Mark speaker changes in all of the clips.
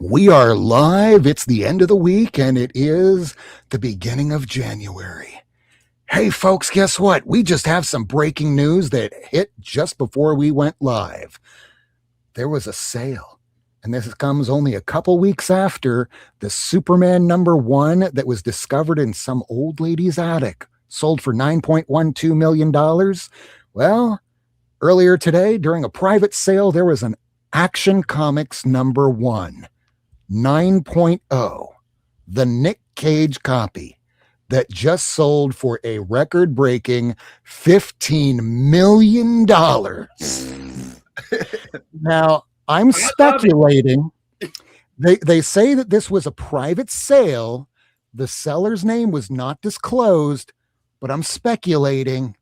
Speaker 1: We are live. It's the end of the week, and it is the beginning of January. Hey, folks, guess what? We just have some breaking news that hit just before we went live. There was a sale, and this comes only a couple weeks after the Superman #1 that was discovered in some old lady's attic, sold for $9.12 million. Well, earlier today, during a private sale, there was an Action Comics #1. 9.0, the Nick Cage copy that just sold for a record-breaking $15 million. Now, I'm speculating. They say that this was a private sale. The seller's name was not disclosed, but I'm speculating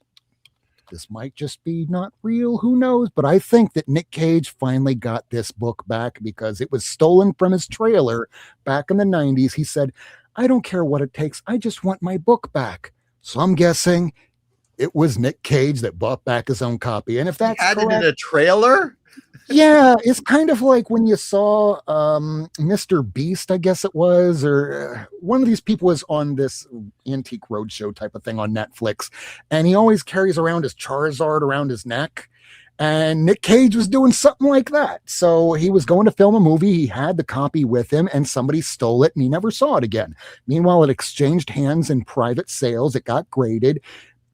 Speaker 1: this might just be not real. Who knows? But I think that Nick Cage finally got this book back because it was stolen from his trailer back in the 90s. He said, I don't care what it takes. I just want my book back. So I'm guessing it was Nick Cage that bought back his own copy. And if that's
Speaker 2: correct,
Speaker 1: it
Speaker 2: in a trailer?
Speaker 1: Yeah, it's kind of like when you saw Mr. Beast, I guess it was, or one of these people was on this Antique Roadshow type of thing on Netflix, and he always carries around his Charizard around his neck, and Nick Cage was doing something like that. So he was going to film a movie, he had the copy with him, and somebody stole it, and he never saw it again. Meanwhile, it exchanged hands in private sales, it got graded.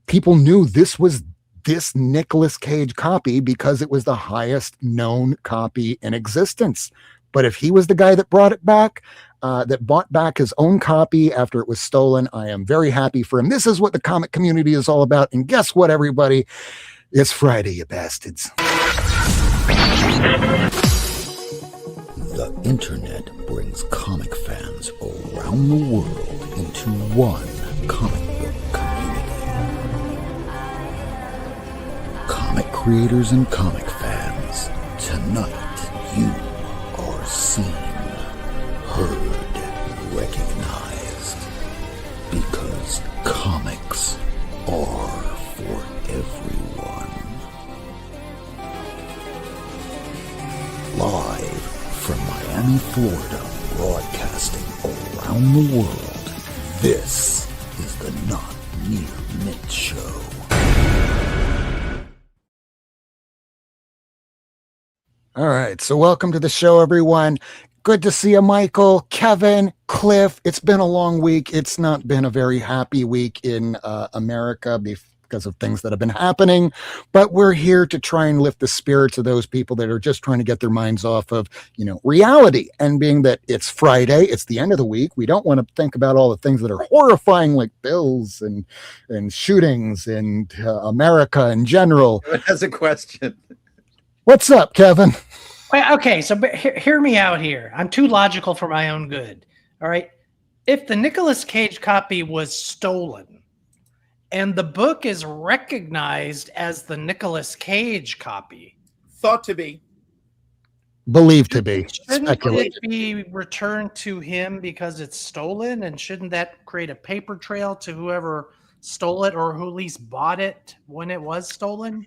Speaker 1: People knew this was this Nicolas Cage copy because it was the highest known copy in existence. But if he was the guy that brought it back, that bought back his own copy after it was stolen, I am very happy for him. This is what the comic community is all about. And guess what, everybody? It's Friday, you bastards.
Speaker 3: The internet brings comic fans around the world into one comic book community. Comic creators and comic fans, tonight you are seen, heard, recognized, because comics are for everyone. Live from Miami, Florida, broadcasting around the world, this is the Not Near Mint Show.
Speaker 1: All right, so welcome to the show, everyone. Good to see you, Michael, Kevin, Cliff. It's been a long week. It's not been a very happy week in America because of things that have been happening, but we're here to try and lift the spirits of those people that are just trying to get their minds off of, reality. And being that it's Friday, it's the end of the week, we don't want to think about all the things that are horrifying, like bills and shootings and America in general.
Speaker 2: That's a question.
Speaker 1: What's up, Kevin?
Speaker 4: Well, okay, so hear me out here. I'm too logical for my own good. All right. If the Nicolas Cage copy was stolen and the book is recognized as the Nicolas Cage copy,
Speaker 2: thought to be,
Speaker 1: believed to be,
Speaker 4: shouldn't it be returned to him because it's stolen? And shouldn't that create a paper trail to whoever stole it or who at least bought it when it was stolen?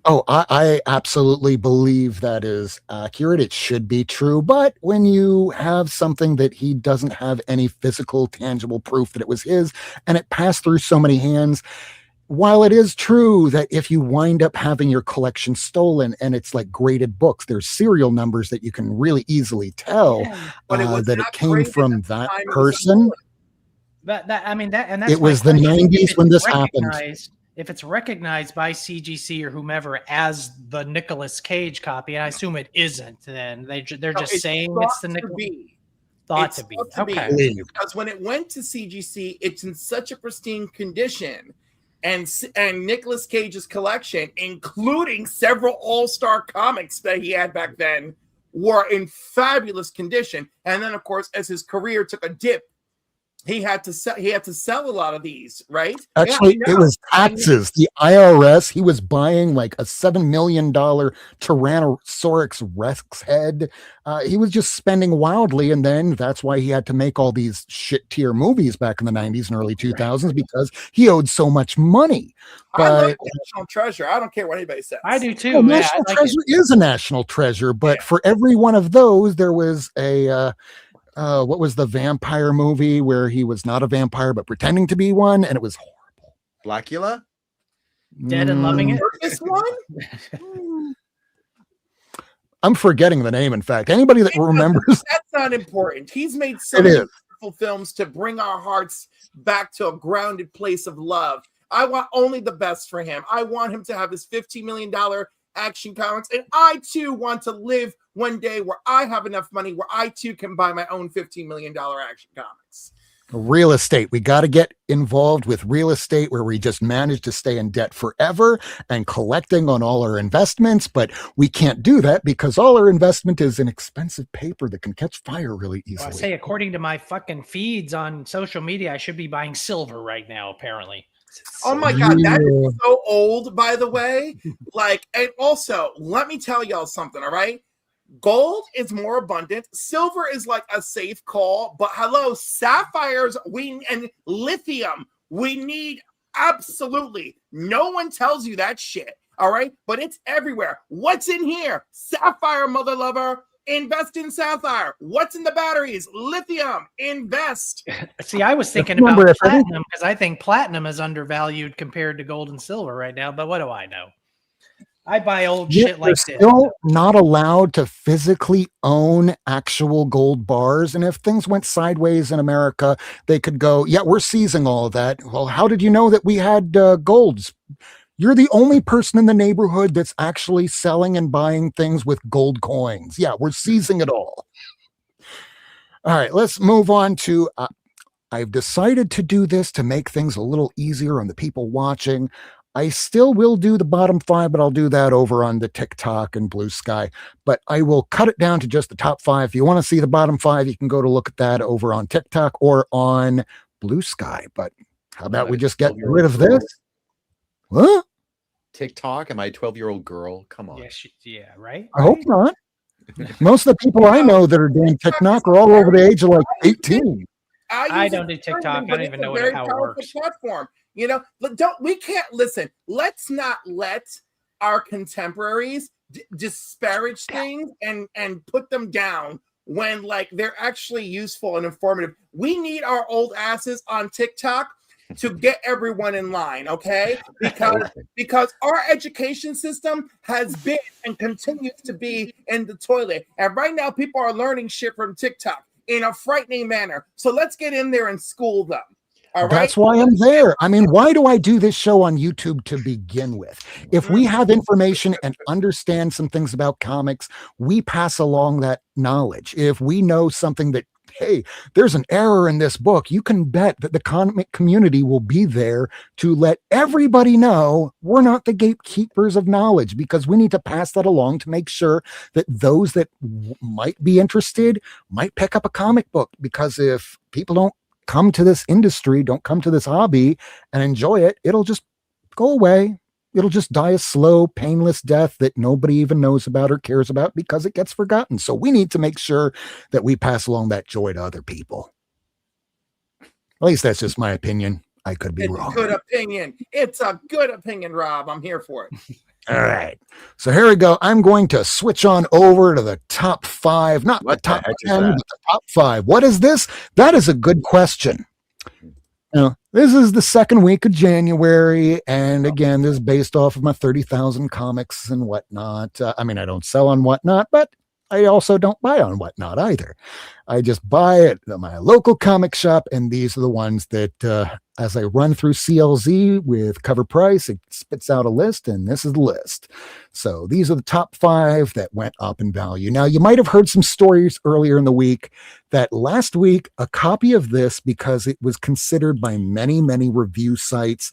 Speaker 1: Oh, I absolutely believe that is accurate. It should be true. But when you have something that he doesn't have any physical, tangible proof that it was his, and it passed through so many hands, while it is true that if you wind up having your collection stolen and it's like graded books, there's serial numbers that you can really easily tell that it came from that person.
Speaker 4: It
Speaker 1: was the 90s when this happened.
Speaker 4: If it's recognized by CGC or whomever as the Nicolas Cage copy, and I assume it isn't, then they're just saying it's the Nicolas. Thought to be. Okay.
Speaker 2: Because when it went to CGC, it's in such a pristine condition, and Nicolas Cage's collection, including several all-star comics that he had back then, were in fabulous condition. And then, of course, as his career took a dip he had to sell a lot of these, right?
Speaker 1: Actually,
Speaker 2: Yeah,
Speaker 1: it was taxes. The IRS, he was buying like a $7 million Tyrannosaurus Rex head. He was just spending wildly. And then that's why he had to make all these shit tier movies back in the 90s and early 2000s because he owed so much money.
Speaker 2: I love
Speaker 1: But
Speaker 2: National Treasure. I don't care what anybody says.
Speaker 4: I do too.
Speaker 1: well,
Speaker 4: Yeah,
Speaker 1: National
Speaker 4: I like
Speaker 1: Treasure is a national treasure, but for every one of those, there was a what was the vampire movie where he was not a vampire but pretending to be one, and it was horrible.
Speaker 5: Blackula?
Speaker 4: Dead and Loving It.
Speaker 2: This one?
Speaker 1: I'm forgetting the name. In fact, anybody that remembers,
Speaker 2: That's not important. He's made so
Speaker 1: It
Speaker 2: many
Speaker 1: is.
Speaker 2: beautiful films to bring our hearts back to a grounded place of love. I want only the best for him. I want him to have his $15 million Action Comics, and I too want to live one day where I have enough money where I too can buy my own $15 million Action Comics.
Speaker 1: real estate. We got to get involved with real estate where we just manage to stay in debt forever and collecting on all our investments. But we can't do that because all our investment is in expensive paper that can catch fire really
Speaker 4: Well, I
Speaker 1: easily.
Speaker 4: say, according to my fucking feeds on social media, I should be buying silver right now, apparently.
Speaker 2: Oh my God, that is so old, by the way. Like, and also, let me tell y'all something, all right? Gold is more abundant. Silver is like a safe call, but hello, sapphires, and lithium, we need absolutely. No one tells you that shit, all right? But it's everywhere. What's in here? Sapphire, mother lover. Invest in sapphire. What's in the batteries? Lithium. Invest.
Speaker 4: See, I was thinking
Speaker 1: Remember,
Speaker 4: about
Speaker 1: if any-
Speaker 4: platinum because I think platinum is undervalued compared to gold and silver right now. But what do I know? I buy old
Speaker 1: Yet
Speaker 4: shit like
Speaker 1: they're
Speaker 4: this.
Speaker 1: still not allowed to physically own actual gold bars. And if things went sideways in America, they could go, yeah, we're seizing all of that. Well, how did you know that we had golds? You're the only person in the neighborhood that's actually selling and buying things with gold coins. Yeah, we're seizing it all. All right, let's move on to I've decided to do this to make things a little easier on the people watching. I still will do the bottom 5, but I'll do that over on the TikTok and Blue Sky. But I will cut it down to just the top 5. If you want to see the bottom 5, you can go to look at that over on TikTok or on Blue Sky. But how about we just get rid of this? What?
Speaker 5: TikTok? Am I a 12-year-old girl? Come on.
Speaker 4: Yeah, right?
Speaker 1: I hope not. Most of the people I know that are doing TikTok are all over the age of like 18.
Speaker 4: I don't do TikTok. I don't even know how it works.
Speaker 2: Platform. You know, we can't listen. Let's not let our contemporaries disparage things and put them down when like they're actually useful and informative. We need our old asses on TikTok to get everyone in line, okay? Because our education system has been and continues to be in the toilet. And right now people are learning shit from TikTok in a frightening manner. So let's get in there and school them. All right.
Speaker 1: That's why I'm there. I mean, why do I do this show on YouTube to begin with? If we have information and understand some things about comics, we pass along that knowledge. If we know something that, hey, there's an error in this book, you can bet that the comic community will be there to let everybody know we're not the gatekeepers of knowledge, because we need to pass that along to make sure that those that might be interested might pick up a comic book. Because if people don't come to this industry, don't come to this hobby and enjoy it, it'll just go away. It'll just die a slow, painless death that nobody even knows about or cares about because it gets forgotten. So we need to make sure that we pass along that joy to other people. At least that's just my opinion. I could be wrong.
Speaker 2: It's a good opinion. It's a good opinion, Rob. I'm here for it.
Speaker 1: All right. So here we go. I'm going to switch on over to the top 5, not
Speaker 5: What
Speaker 1: the top
Speaker 5: the heck is
Speaker 1: 10,
Speaker 5: that?
Speaker 1: but the top 5. What is this? That is a good question. Now, this is the second week of January, and again, this is based off of my 30,000 comics and whatnot. I mean, I don't sell on whatnot, but I also don't buy on whatnot either. I just buy at my local comic shop, and these are the ones that, as I run through CLZ with CovrPrice, it spits out a list, and this is the list. So these are the top 5 that went up in value. Now, you might have heard some stories earlier in the week that last week, a copy of this, because it was considered by many, many review sites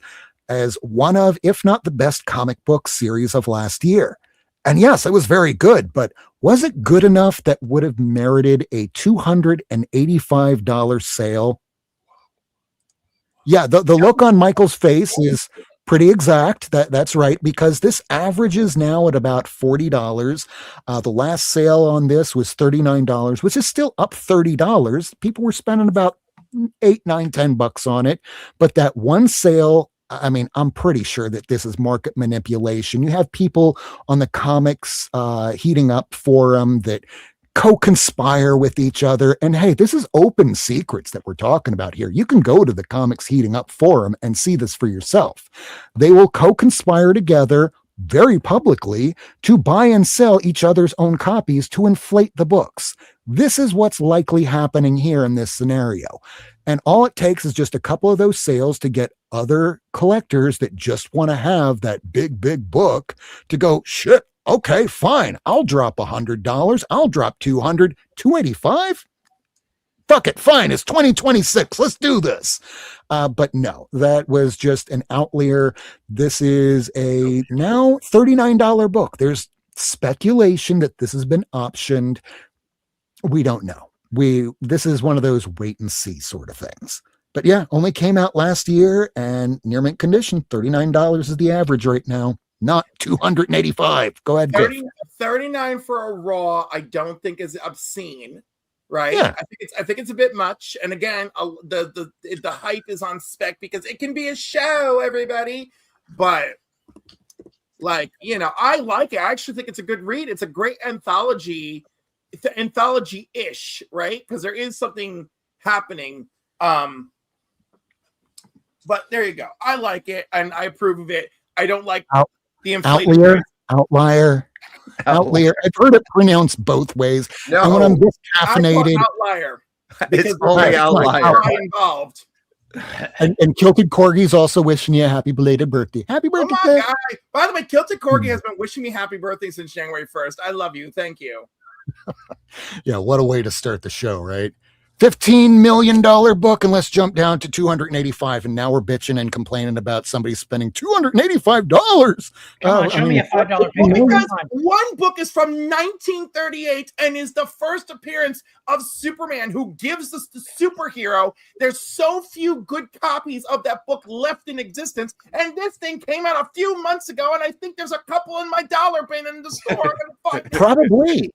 Speaker 1: as one of, if not the best comic book series of last year. And yes, it was very good, but was it good enough that would have merited a $285 sale? Yeah, the look on Michael's face is pretty exact. That's right, because this averages now at about $40. The last sale on this was $39, which is still up $30. People were spending about 8, 9, $10 on it. But that one sale, I mean, I'm pretty sure that this is market manipulation. You have people on the comics heating up forum that co-conspire with each other. And hey, this is open secrets that we're talking about here. You can go to the Comics Heating Up forum and see this for yourself. They will co-conspire together very publicly to buy and sell each other's own copies to inflate the books. This is what's likely happening here in this scenario. And all it takes is just a couple of those sales to get other collectors that just want to have that big book to go, shit, okay, fine. I'll drop $100. I'll drop $200, $285. Fuck it, fine. It's 2026. Let's do this. But no, that was just an outlier. This is a now $39 book. There's speculation that this has been optioned. We don't know. This is one of those wait and see sort of things. But yeah, only came out last year and near mint condition. $39 is the average right now. Not $285. Go ahead.
Speaker 2: 39 for a raw, I don't think is obscene, right?
Speaker 1: Yeah.
Speaker 2: I think it's a bit much. And again, the hype is on spec because it can be a show, everybody. But like, you know, I like it. I actually think it's a good read. It's a great anthology. It's an anthology-ish, right? Because there is something happening. But there you go. I like it and I approve of it. I don't like the inflated
Speaker 1: outlier. I've heard it pronounced both ways.
Speaker 5: No,
Speaker 1: and when I'm discaffeinated,
Speaker 2: outlier.
Speaker 5: It's only outlier.
Speaker 2: Involved.
Speaker 1: And Kilted Corgi's also wishing you a happy belated birthday. Happy birthday!
Speaker 2: Oh my God. By the way, Kilted Corgi has been wishing me happy birthday since January 1st. I love you. Thank you.
Speaker 1: Yeah, what a way to start the show, right? $15 million book, and let's jump down to $285. And now we're bitching and complaining about somebody spending $285.
Speaker 4: Come on, show me a $5 payment.
Speaker 2: Because one book is from 1938 and is the first appearance of Superman, who gives us the superhero. There's so few good copies of that book left in existence. And this thing came out a few months ago, and I think there's a couple in my dollar bin in the store.
Speaker 1: Probably.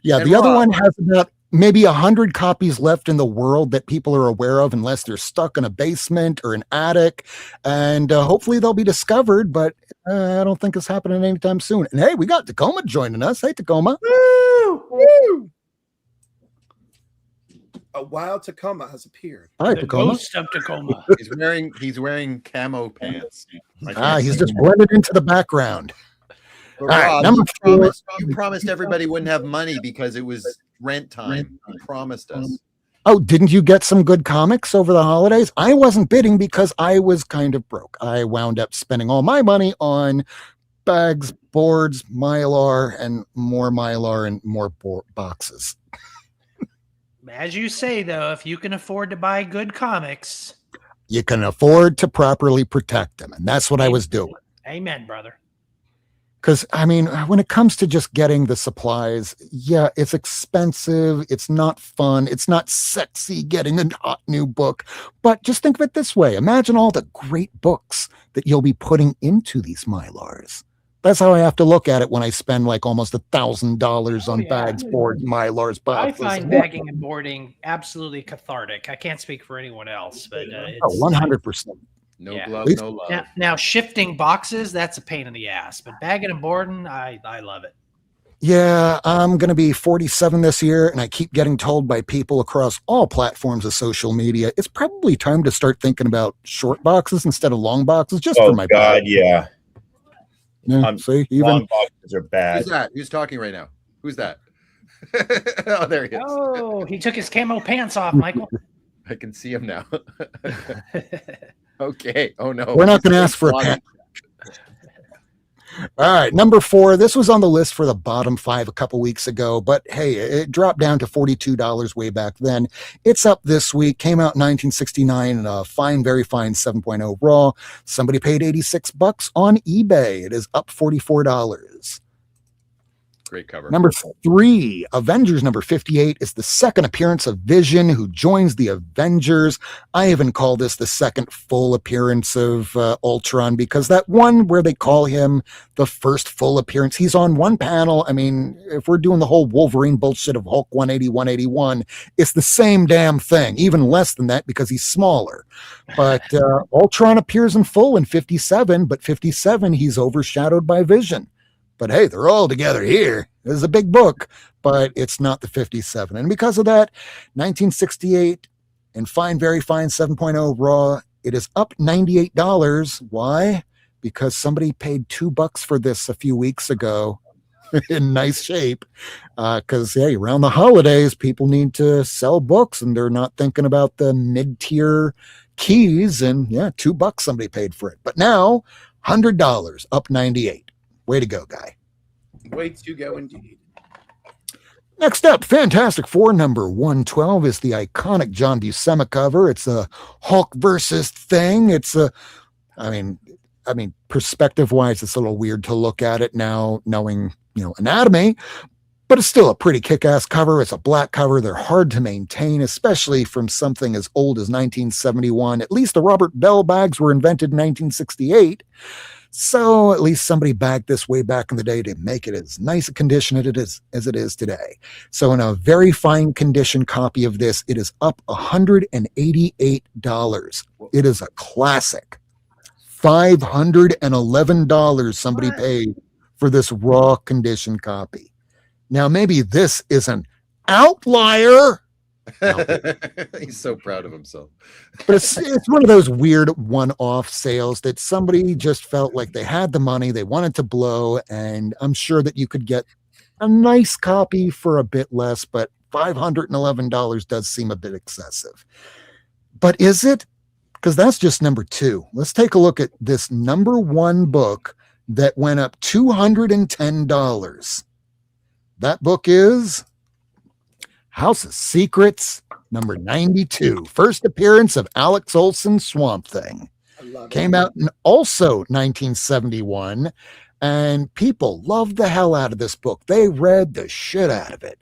Speaker 1: Yeah,
Speaker 2: And
Speaker 1: the other one has about maybe 100 copies left in the world that people are aware of, unless they're stuck in a basement or an attic. And hopefully they'll be discovered, but I don't think it's happening anytime soon. And hey, we got Tacoma joining us. Hey, Tacoma.
Speaker 2: Woo! Woo! A wild Tacoma has appeared.
Speaker 1: Hi,
Speaker 4: The
Speaker 1: Tacoma.
Speaker 4: ghost of Tacoma.
Speaker 5: He's wearing camo pants.
Speaker 1: He's just blended into the background.
Speaker 5: But
Speaker 1: All right,
Speaker 5: Rob,
Speaker 1: number
Speaker 5: you promised everybody wouldn't have money because it was rent time. You promised us.
Speaker 1: Oh, didn't you get some good comics over the holidays? I wasn't bidding because I was kind of broke. I wound up spending all my money on bags, boards, Mylar, and more boxes.
Speaker 4: As you say, though, if you can afford to buy good comics,
Speaker 1: You can afford to properly protect them. And that's what I was doing.
Speaker 4: amen, brother.
Speaker 1: Because, I mean, when it comes to just getting the supplies, yeah, it's expensive. It's not fun. It's not sexy getting a hot new book. But just think of it this way. Imagine all the great books that you'll be putting into these Mylars. That's how I have to look at it when I spend like almost $1,000 on bags, boards, Mylars,
Speaker 4: I
Speaker 1: boxes.
Speaker 4: find bagging and boarding absolutely cathartic. I can't speak for anyone else, but it's,
Speaker 1: 100%.
Speaker 5: No
Speaker 4: Yeah.
Speaker 5: glove, no love.
Speaker 4: Now, shifting boxes, that's a pain in the ass. But bagging and boarding, I love it.
Speaker 1: Yeah, I'm going to be 47 this year, and I keep getting told by people across all platforms of social media, it's probably time to start thinking about short boxes instead of long boxes, just for my
Speaker 6: God,
Speaker 1: bag.
Speaker 6: yeah.
Speaker 1: See,
Speaker 6: Long
Speaker 1: even
Speaker 6: boxes are bad.
Speaker 5: Who's that? Who's talking right now? Who's that? Oh, there he is.
Speaker 4: Oh, he took his camo pants off, Michael.
Speaker 5: I can see him now. Okay. Oh no.
Speaker 1: we're not going to ask for a pen. All right, number 4. This was on the list for the bottom 5 a couple weeks ago, but hey, it dropped down to $42 way back then. It's up this week. Came out in 1969 in a fine, very fine 7.0 raw. Somebody paid $86 on eBay. It is up $44.
Speaker 5: Great cover.
Speaker 1: Number 3, Avengers number 58 is the second appearance of Vision, who joins the Avengers. I even call this the second full appearance of Ultron, because that one where they call him the first full appearance, he's on one panel. I mean, if we're doing the whole Wolverine bullshit of Hulk 180, 181, it's the same damn thing, even less than that because he's smaller. But Ultron appears in full in 57, but 57, he's overshadowed by Vision. But hey, they're all together here. This is a big book, but it's not the 57. And because of that, 1968 and Fine, Very Fine 7.0 Raw, it is up $98. Why? Because somebody paid $2 for this a few weeks ago in nice shape. Because, hey, around the holidays, people need to sell books and they're not thinking about the mid-tier keys. And yeah, $2 somebody paid for it. But now, $100, up 98. Way to go, guy.
Speaker 2: Way to go, indeed.
Speaker 1: Next up, Fantastic Four number 112 is the iconic John Buscema cover. It's a Hulk versus thing. It's a, I mean, perspective-wise, it's a little weird to look at it now, knowing, anatomy, but it's still a pretty kick-ass cover. It's a black cover. They're hard to maintain, especially from something as old as 1971. At least the Robert Bell bags were invented in 1968. So at least somebody bagged this way back in the day to make it as nice a condition as it is today. So in a very fine condition copy of this, it is up $188. It is a classic. $511 somebody paid for this raw condition copy. Now maybe this is an outlier.
Speaker 5: He's so proud of himself.
Speaker 1: But it's one of those weird one-off sales that somebody just felt like they had the money, they wanted to blow, and I'm sure that you could get a nice copy for a bit less, but $511 does seem a bit excessive. But is it? Because that's just number 2. Let's take a look at this number 1 book that went up $210. That book is House of Secrets, number 92. First appearance of Alex Olson's Swamp Thing. Came out in also 1971, and people loved the hell out of this book. They read the shit out of it.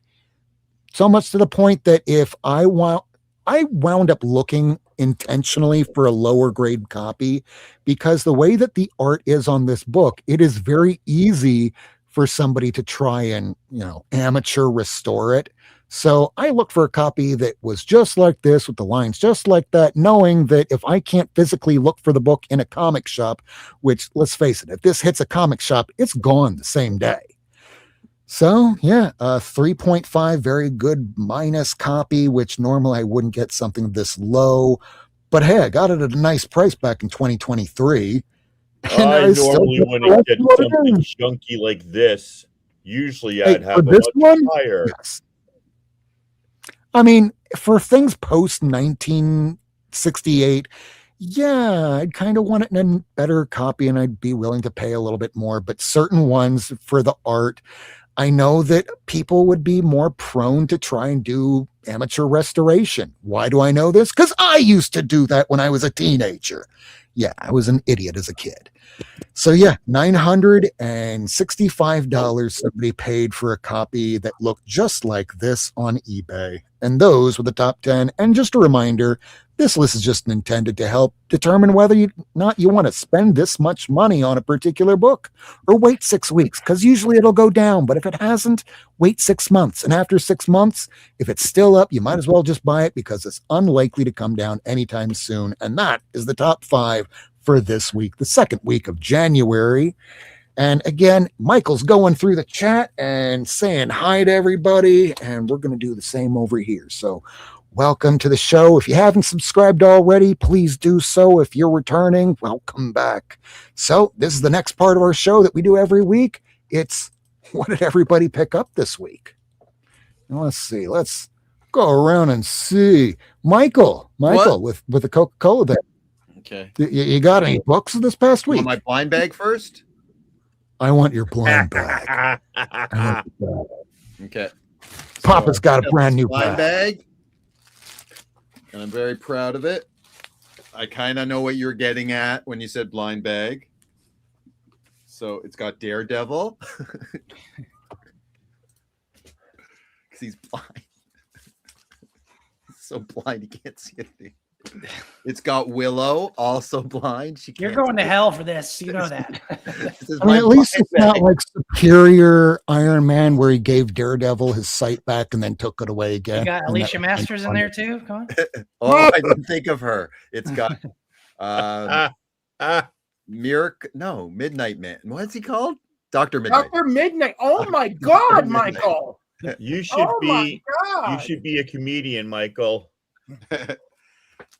Speaker 1: So much to the point that if I wound up looking intentionally for a lower grade copy, because the way that the art is on this book, it is very easy for somebody to try and, amateur restore it. So I looked for a copy that was just like this, with the lines just like that, knowing that if I can't physically look for the book in a comic shop, which, let's face it, if this hits a comic shop, it's gone the same day. So yeah, a 3.5, very good minus copy, which normally I wouldn't get something this low. But hey, I got it at a nice price back in 2023.
Speaker 6: I normally wouldn't get something chunky like this. Usually I'd have a much higher.
Speaker 1: Yes. I mean, for things post 1968, yeah, I'd kind of want it in a better copy and I'd be willing to pay a little bit more. But certain ones for the art, I know that people would be more prone to try and do amateur restoration. Why do I know this? Because I used to do that when I was a teenager. Yeah, I was an idiot as a kid. So yeah, $965 somebody paid for a copy that looked just like this on eBay. And those were the top 10. And just a reminder, this list is just intended to help determine whether you want to spend this much money on a particular book or wait 6 weeks, because usually it'll go down. But if it hasn't, wait 6 months. And after 6 months, if it's still up, you might as well just buy it because it's unlikely to come down anytime soon. And that is the top 5 for this week, the second week of January. And again, Michael's going through the chat and saying hi to everybody, and we're going to do the same over here. So welcome to the show. If you haven't subscribed already, please do so. If you're returning, welcome back. So this is the next part of our show that we do every week. It's what did everybody pick up this week? Now, let's see. Let's go around and see. Michael, with the Coca-Cola there.
Speaker 5: Okay.
Speaker 1: You got any books this past week?
Speaker 5: Want my blind bag first?
Speaker 1: I want your blind bag.
Speaker 5: Okay.
Speaker 1: Papa's got a brand new
Speaker 5: blind bag. And I'm very proud of it. I kind of know what you're getting at when you said blind bag. So it's got Daredevil. he's blind. So blind he can't see anything. It's got Willow, also blind.
Speaker 4: You're going to hell for this. You know that.
Speaker 1: I mean, at least it's not like Superior Iron Man where he gave Daredevil his sight back and then took it away again.
Speaker 4: You got Alicia Masters in there too? Come on.
Speaker 5: Oh, I didn't think of her. It's got Midnight Man. What's he called? Dr. Midnight.
Speaker 2: Dr. Midnight. Oh my God, Michael.
Speaker 6: You should be a comedian, Michael.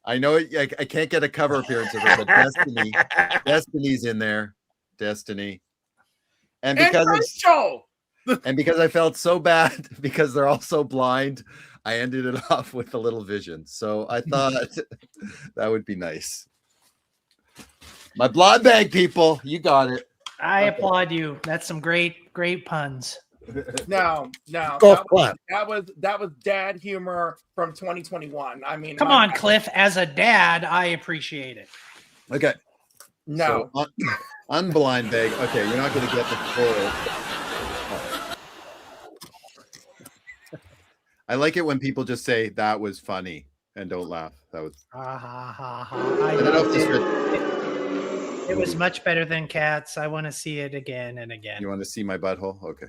Speaker 5: I know I can't get a cover appearance of it, but Destiny's in there. Destiny. And because I felt so bad because they're all so blind, I ended it off with a little vision. So I thought that would be nice. My blonde bag, people, you got it.
Speaker 4: I applaud you. That's some great puns.
Speaker 2: No,
Speaker 1: Golf
Speaker 2: that was dad humor from 2021. I mean,
Speaker 4: come on, Cliff. As a dad, I appreciate it.
Speaker 5: Okay.
Speaker 2: No,
Speaker 5: so, unblind bag. Okay, you're not going to get the full. I like it when people just say that was funny and don't laugh. That was.
Speaker 4: I don't know if this it was much better than Cats. I want to see it again and again.
Speaker 5: You want to see my butthole? Okay.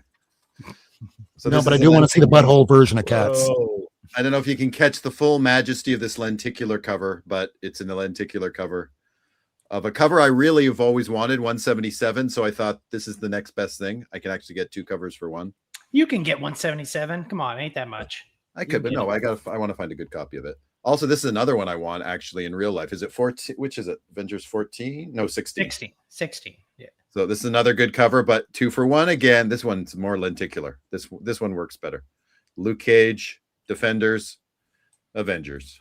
Speaker 1: So no, but I do want to see the butthole version of Cats.
Speaker 5: Oh, I don't know if you can catch the full majesty of this lenticular cover, but it's in the lenticular cover of a cover I really have always wanted, 177. So I thought this is the next best thing. I can actually get 2 covers for 1.
Speaker 4: You can get 177. Come on, ain't that much.
Speaker 5: I could, but no, I want to find a good copy of it. Also, this is another one I want actually in real life. Is it 14? Which is it? Avengers 14? No, 16.
Speaker 4: 16. Yeah.
Speaker 5: So this is another good cover, but 2 for 1 again. This one's more lenticular. This one works better. Luke Cage, Defenders, Avengers.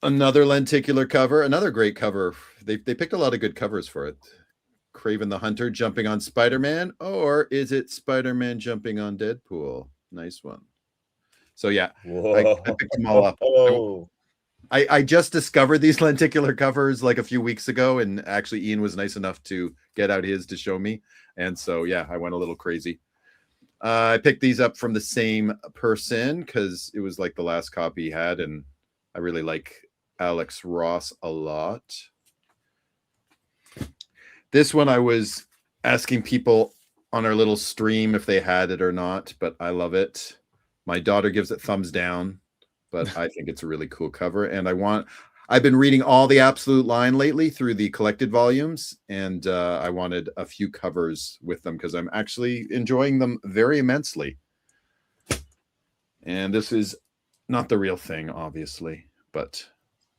Speaker 5: Another lenticular cover, another great cover. They picked a lot of good covers for it. Kraven the Hunter jumping on Spider-Man, or is it Spider-Man jumping on Deadpool? Nice one. So yeah, I picked them all up. I just discovered these lenticular covers like a few weeks ago, and actually Ian was nice enough to get out his to show me. And so, yeah, I went a little crazy. I picked these up from the same person because it was like the last copy he had, and I really like Alex Ross a lot. This one I was asking people on our little stream if they had it or not, but I love it. My daughter gives it thumbs down. But I think it's a really cool cover. And I've been reading all the Absolute line lately through the collected volumes. And I wanted a few covers with them because I'm actually enjoying them very immensely. And this is not the real thing, obviously, but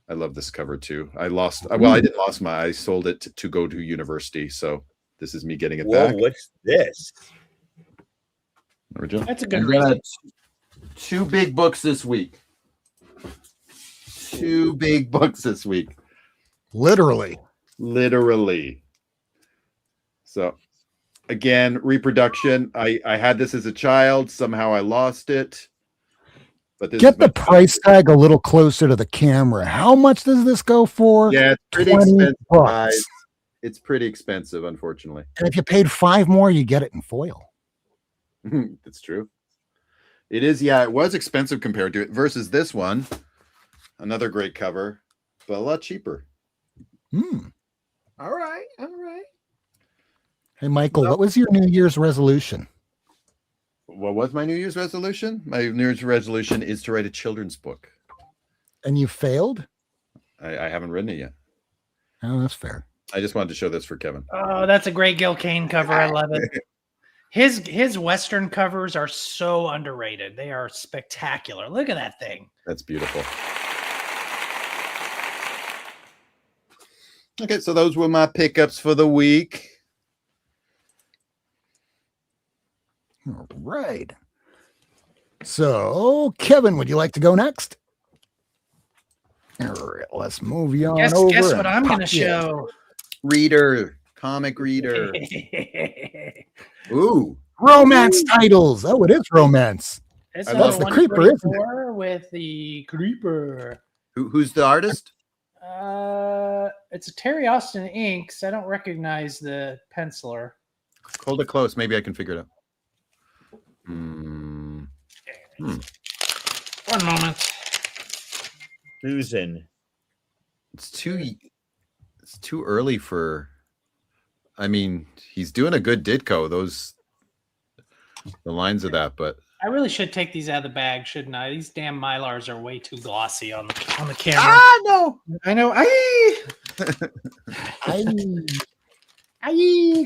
Speaker 5: I love this cover too. I didn't lost my, I sold it to go to university. So this is me getting it back.
Speaker 6: What's this?
Speaker 4: That's a good reason.
Speaker 5: 2 big books this week. 2 big books this week.
Speaker 1: Literally.
Speaker 5: So again, reproduction. I had this as a child. Somehow I lost it. But
Speaker 1: get the price tag a little closer to the camera. How much does this go for?
Speaker 5: Yeah, it's pretty expensive. Guys. It's pretty expensive, unfortunately.
Speaker 1: And if you paid $5 more, you get it in foil.
Speaker 5: That's true. It is, yeah, it was expensive compared to it versus this one. Another great cover, but a lot cheaper.
Speaker 2: All right.
Speaker 1: Hey, Michael, what was your New Year's resolution?
Speaker 5: What was my New Year's resolution? My New Year's resolution is to write a children's book.
Speaker 1: And you failed?
Speaker 5: I haven't written it yet.
Speaker 1: Oh, that's fair.
Speaker 5: I just wanted to show this for Kevin.
Speaker 4: Oh, that's a great Gil Kane cover. I love it. His Western covers are so underrated. They are spectacular. Look at that thing.
Speaker 5: That's beautiful. Okay, so those were my pickups for the week.
Speaker 1: All right. So, Kevin, would you like to go next? All right, let's move you on over.
Speaker 4: Guess what I'm going to show?
Speaker 5: Comic reader. Ooh.
Speaker 1: Romance titles. Oh, it is romance.
Speaker 4: That's
Speaker 1: the Creeper, isn't it?
Speaker 4: With the Creeper.
Speaker 5: Who's the artist?
Speaker 4: It's a Terry Austin inks. I don't recognize the penciler.
Speaker 5: Hold it close. Maybe I can figure it out.
Speaker 4: One moment.
Speaker 6: Susan.
Speaker 5: It's too early for. I mean, he's doing a good Ditko. The lines of that, but
Speaker 4: I really should take these out of the bag, shouldn't I? These damn Mylars are way too glossy on the camera.
Speaker 5: no,
Speaker 4: I know. Aye,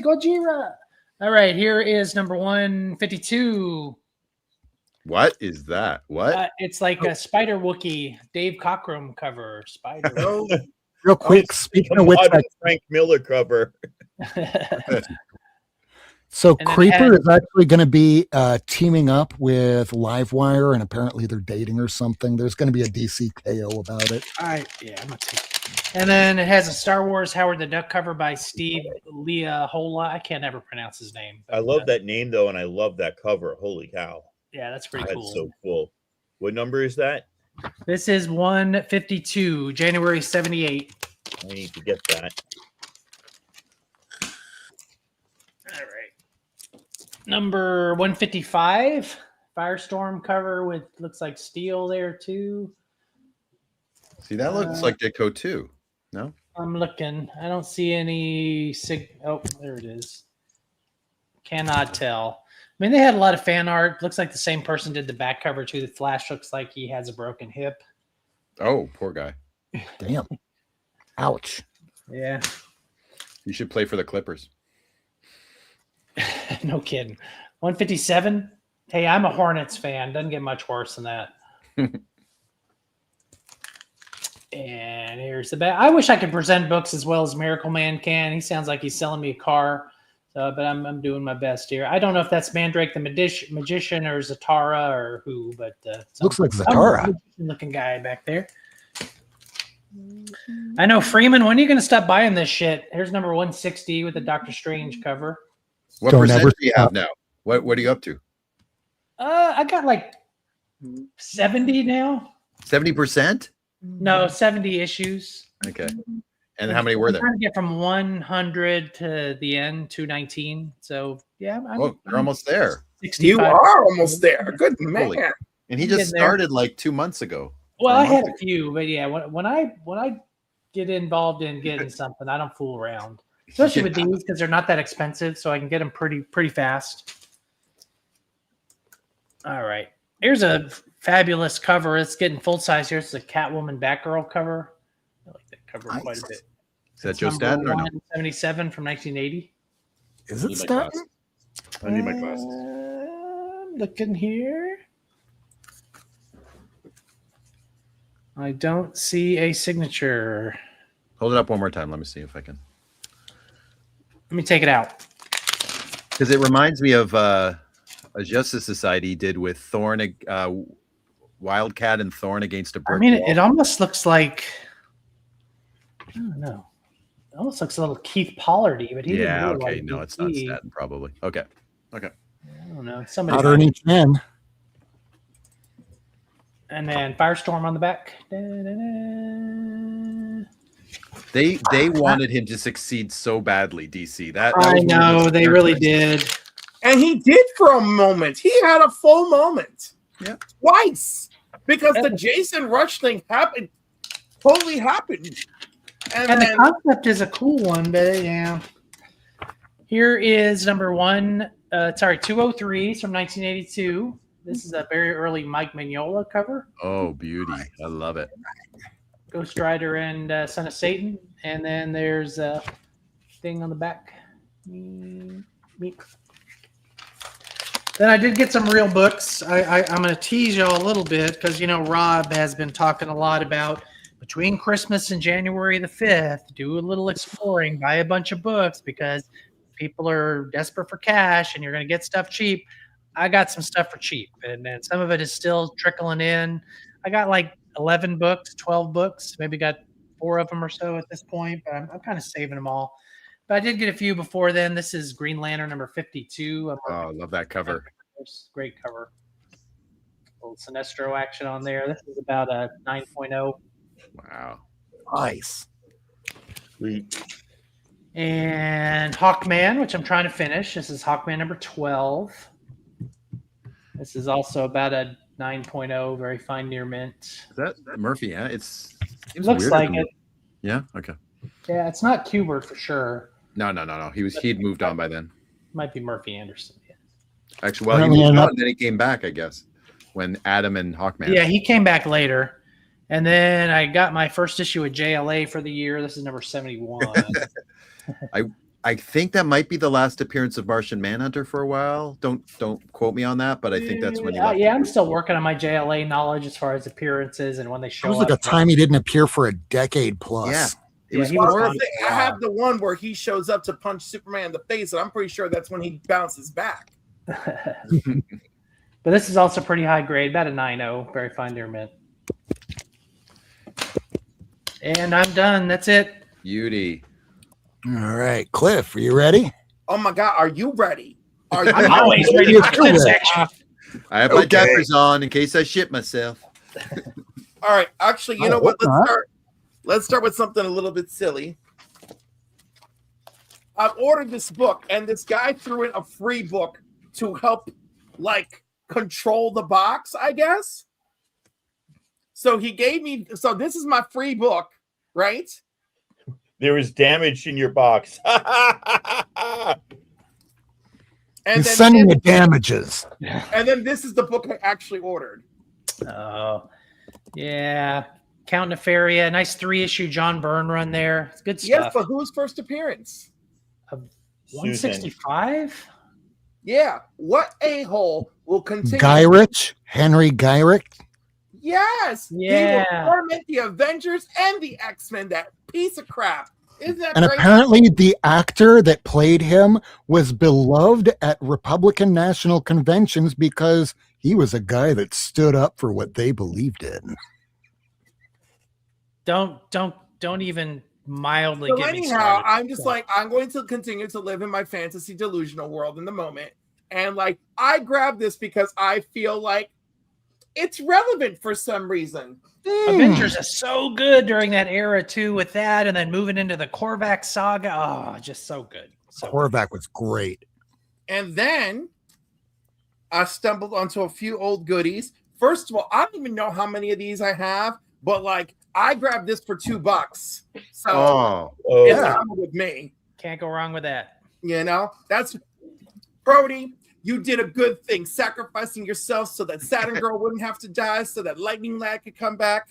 Speaker 4: Gojira. All right, here is number 152.
Speaker 5: what is that? What?
Speaker 4: It's like a Spider Wookie Dave Cockrum cover. Spider.
Speaker 1: Real quick, speaking of which,
Speaker 6: Frank Miller cover.
Speaker 1: so Creeper is actually going to be teaming up with Livewire, and apparently they're dating or something. There's going to be a DC KO about it.
Speaker 4: I'm gonna take it. And then it has a Star Wars Howard the Duck cover by Steve Leahola. I can't ever pronounce his name.
Speaker 6: I love that name though, and I love that cover. Holy cow!
Speaker 4: Yeah, that's pretty cool.
Speaker 6: That's so cool. What number is that?
Speaker 4: This is 152, January 78.
Speaker 6: I need to get that.
Speaker 4: All right. Number 155, Firestorm cover with looks like steel there too.
Speaker 5: See, that looks like Ditko too. No,
Speaker 4: I'm looking. I don't see any Oh, there it is. Cannot tell. I mean, they had a lot of fan art. Looks like the same person did the back cover too. The Flash looks like he has a broken hip.
Speaker 5: oh, poor guy.
Speaker 1: Damn. Ouch.
Speaker 4: Yeah.
Speaker 5: You should play for the Clippers.
Speaker 4: No kidding. 157. Hey, I'm a Hornets fan. Doesn't get much worse than that. And here's the back. I wish I could present books as well as Miracleman can. He sounds like he's selling me a car. But I'm doing my best here. I don't know if that's Mandrake the Magician or Zatara or who, but
Speaker 1: looks like Zatara.
Speaker 4: Looking guy back there. I know, Freeman. When are you going to stop buying this shit? Here's number 160 with the Doctor Strange cover.
Speaker 5: What percent do you have now? What are you up to?
Speaker 4: I got like 70 now.
Speaker 5: 70%?
Speaker 4: No, 70 issues.
Speaker 5: Okay. And how many were there?
Speaker 4: I'm trying to get from 100 to the end, 219. So yeah,
Speaker 5: you're almost there.
Speaker 4: 65.
Speaker 2: You are almost there. Good man.
Speaker 5: Holy. And he just started like 2 months ago.
Speaker 4: Well, I had a few, but yeah, when I get involved in getting something, I don't fool around. Especially with these because they're not that expensive, so I can get them pretty fast. All right, here's a fabulous cover. It's getting full size here. It's a Catwoman Batgirl cover. I like that cover quite a bit.
Speaker 5: Is that Joe Staten or no?
Speaker 4: 177 from 1980.
Speaker 1: Is it Staten?
Speaker 6: I need my glasses.
Speaker 4: Looking here. I don't see a signature.
Speaker 5: Hold it up one more time. Let me see if I can.
Speaker 4: Let me take it out.
Speaker 5: Because it reminds me of a Justice Society did with Thorn, Wildcat and Thorn against a brick.
Speaker 4: I mean,
Speaker 5: wall.
Speaker 4: it almost looks like, I don't know. It almost looks a little Keith Pollardy, but he didn't really
Speaker 5: okay.
Speaker 4: like
Speaker 5: No, it's not Staten, probably. Okay.
Speaker 4: I don't know. Somebody.
Speaker 1: Powder in each hand.
Speaker 4: And then Firestorm on the back.
Speaker 5: They wanted him to succeed so badly, DC. That
Speaker 4: I know they really did.
Speaker 2: And he did for a moment. He had a full moment.
Speaker 5: Yeah.
Speaker 2: Twice. Because the Jason Rush thing happened. Totally happened.
Speaker 4: And the concept is a cool one, but yeah. Here is number 203 from 1982. This is a very early Mike Mignola cover.
Speaker 5: Oh, beauty. I love it.
Speaker 4: Ghost Rider and Son of Satan. And then there's a thing on the back. Then I did get some real books. I'm going to tease y'all a little bit because, Rob has been talking a lot about between Christmas and January the 5th, do a little exploring, buy a bunch of books because people are desperate for cash and you're going to get stuff cheap. I got some stuff for cheap, and then some of it is still trickling in. I got like 11 books, 12 books, maybe got 4 of them or so at this point, but I'm kind of saving them all. But I did get a few before then. This is Green Lantern number 52.
Speaker 5: Oh, I love that cover.
Speaker 4: Great cover. A little Sinestro action on there. This is about a 9.0.
Speaker 5: Wow.
Speaker 1: Nice.
Speaker 6: Sweet.
Speaker 4: And Hawkman, which I'm trying to finish. This is Hawkman number 12. This is also about a 9.0, very fine near mint.
Speaker 5: Is that Murphy? Yeah, it seems
Speaker 4: Looks
Speaker 5: weirder
Speaker 4: like
Speaker 5: than-
Speaker 4: it.
Speaker 5: Yeah. Okay.
Speaker 4: Yeah, it's not Kubert for sure.
Speaker 5: No. He'd moved on by then.
Speaker 4: Might be Murphy Anderson. Yeah.
Speaker 5: Actually, well, he moved on, and then he came back, I guess, when Adam and Hawkman.
Speaker 4: Yeah, he came back later. And then I got my first issue of JLA for the year. This is number 71.
Speaker 5: I think that might be the last appearance of Martian Manhunter for a while. Don't quote me on that, but I think that's when he left.
Speaker 4: Yeah, I'm still working on my JLA knowledge as far as appearances and when they show
Speaker 1: It was
Speaker 4: up.
Speaker 1: like a time he didn't appear for a decade plus.
Speaker 5: Yeah. It
Speaker 4: Yeah,
Speaker 5: was
Speaker 4: he was
Speaker 5: more.
Speaker 4: on-
Speaker 2: I have the one where he shows up to punch Superman in the face, and I'm pretty sure that's when he bounces back.
Speaker 4: But this is also pretty high grade, about a 9.0, very fine near mint. And I'm done. That's it.
Speaker 5: Beauty.
Speaker 1: All right, Cliff, are you ready?
Speaker 2: Oh my God, are you ready? Are you
Speaker 4: I'm always ready
Speaker 1: You're
Speaker 4: for this
Speaker 1: good.
Speaker 4: action.
Speaker 5: I have my
Speaker 1: Okay.
Speaker 5: diapers on in case I shit myself.
Speaker 2: All right, actually, you know what? Let's start with something a little bit silly. I've ordered this book, and this guy threw in a free book to help, like, control the box, I guess. So he gave me. So this is my free book, right?
Speaker 6: There was damage in your box.
Speaker 2: And
Speaker 1: He's sending the damages.
Speaker 2: and then this is the book I actually ordered.
Speaker 4: Oh, yeah. Count Nefaria, nice 3-issue John Byrne run there. It's good
Speaker 2: Yes,
Speaker 4: stuff.
Speaker 2: but whose first appearance?
Speaker 4: 165?
Speaker 2: Yeah, what a-hole will continue?
Speaker 1: Gyrich, Henry Gyrich.
Speaker 2: Yes,
Speaker 4: Yeah.
Speaker 2: he will torment the Avengers and the X-Men. That piece of crap. Isn't that
Speaker 1: And
Speaker 2: great?
Speaker 1: apparently the actor that played him was beloved at Republican national conventions because he was a guy that stood up for what they believed in.
Speaker 4: Don't even mildly
Speaker 2: So
Speaker 4: get me
Speaker 2: anyhow,
Speaker 4: started.
Speaker 2: I'm just like, I'm going to continue to live in my fantasy delusional world in the moment. And like, I grabbed this because I feel like it's relevant for some reason.
Speaker 4: Avengers is so good during that era too, with that, and then moving into the Korvac saga. Oh, just so good. So
Speaker 1: Korvac was great.
Speaker 2: And then I stumbled onto a few old goodies. First of all, I don't even know how many of these I have, but like, I grabbed this for $2. So
Speaker 5: Oh,
Speaker 2: it's
Speaker 1: yeah.
Speaker 2: coming with me.
Speaker 4: can't go wrong with that.
Speaker 2: You know, that's Brody. You did a good thing, sacrificing yourself so that Saturn Girl wouldn't have to die, so that Lightning Lad could come back,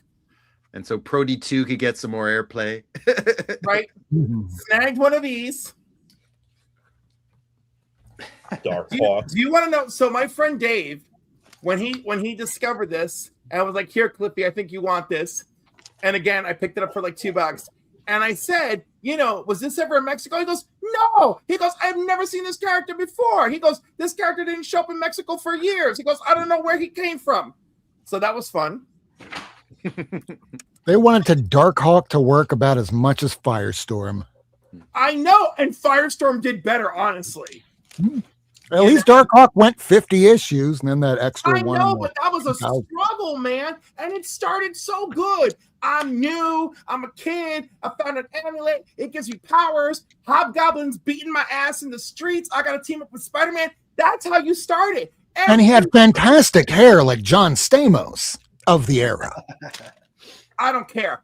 Speaker 5: and so Prody 2 could get some more airplay.
Speaker 2: right? Snagged one of these.
Speaker 6: Dark
Speaker 2: Do
Speaker 6: Hawk.
Speaker 2: you want to know? So my friend Dave, when he discovered this, and I was like, "Here, Clippy, I think you want this." And again, I picked it up for like $2. And I said, you know, was this ever in Mexico? He goes, no. He goes, I've never seen this character before. He goes, this character didn't show up in Mexico for years. He goes, I don't know where he came from. So that was fun.
Speaker 1: They wanted to Darkhawk to work about as much as Firestorm.
Speaker 2: I know. And Firestorm did better, honestly.
Speaker 1: At least Darkhawk went 50 issues, and then that extra
Speaker 2: I
Speaker 1: one.
Speaker 2: know, but that was a
Speaker 1: 2000.
Speaker 2: struggle, man. And it started so good. I'm new. I'm a kid. I found an amulet. It gives me powers. Hobgoblins beating my ass in the streets. I got to team up with Spider-Man. That's how you started.
Speaker 1: And he had fantastic hair like John Stamos of the era.
Speaker 2: I don't care.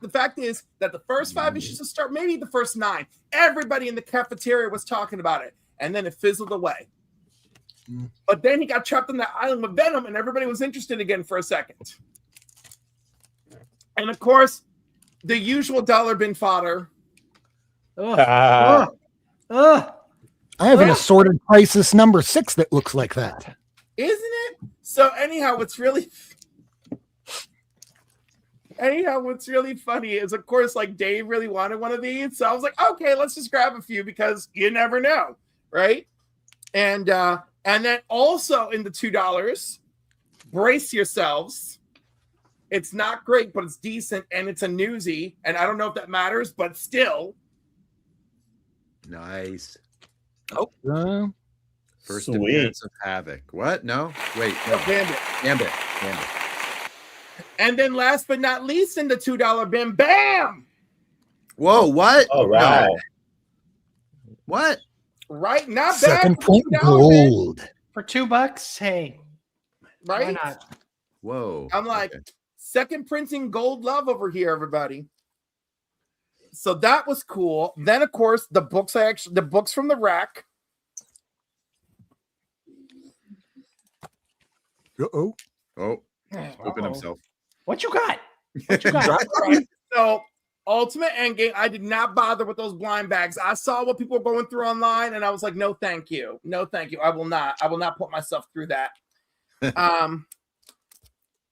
Speaker 2: The fact is that the first 5 issues of Start, maybe the first 9, everybody in the cafeteria was talking about it. And then it fizzled away. But then he got trapped on that island with Venom, and everybody was interested again for a second. And of course, the usual dollar bin fodder.
Speaker 4: Ugh.
Speaker 6: Ah,
Speaker 4: Ugh.
Speaker 1: I have an assorted crisis number 6 that looks like that.
Speaker 2: Isn't it? So anyhow, what's really funny is, of course, like Dave really wanted one of these. So I was like, okay, let's just grab a few because you never know, right? And then also in the $2, brace yourselves. It's not great, but it's decent, and it's a newsie. And I don't know if that matters, but still.
Speaker 5: Nice. First
Speaker 6: Sweet.
Speaker 5: appearance of Havoc. What? No? Wait. No.
Speaker 2: Gambit.
Speaker 5: Gambit.
Speaker 2: And then last but not least in the $2 bin, bam!
Speaker 5: Whoa, what?
Speaker 6: all right.
Speaker 5: No. What?
Speaker 2: Right? Not bad.
Speaker 1: Second
Speaker 2: for
Speaker 1: point
Speaker 2: $2 bin.
Speaker 1: gold.
Speaker 4: For $2, hey,
Speaker 2: right?
Speaker 4: Why not?
Speaker 5: Whoa.
Speaker 2: I'm like,
Speaker 5: okay.
Speaker 2: second printing gold love over here, everybody. So that was cool. Then, of course, the books from the rack.
Speaker 1: Uh-oh.
Speaker 5: Oh, open himself.
Speaker 4: What you got? What you got?
Speaker 2: Right. So, Ultimate Endgame, I did not bother with those blind bags. I saw what people were going through online, and I was like, no, thank you. No, thank you. I will not put myself through that.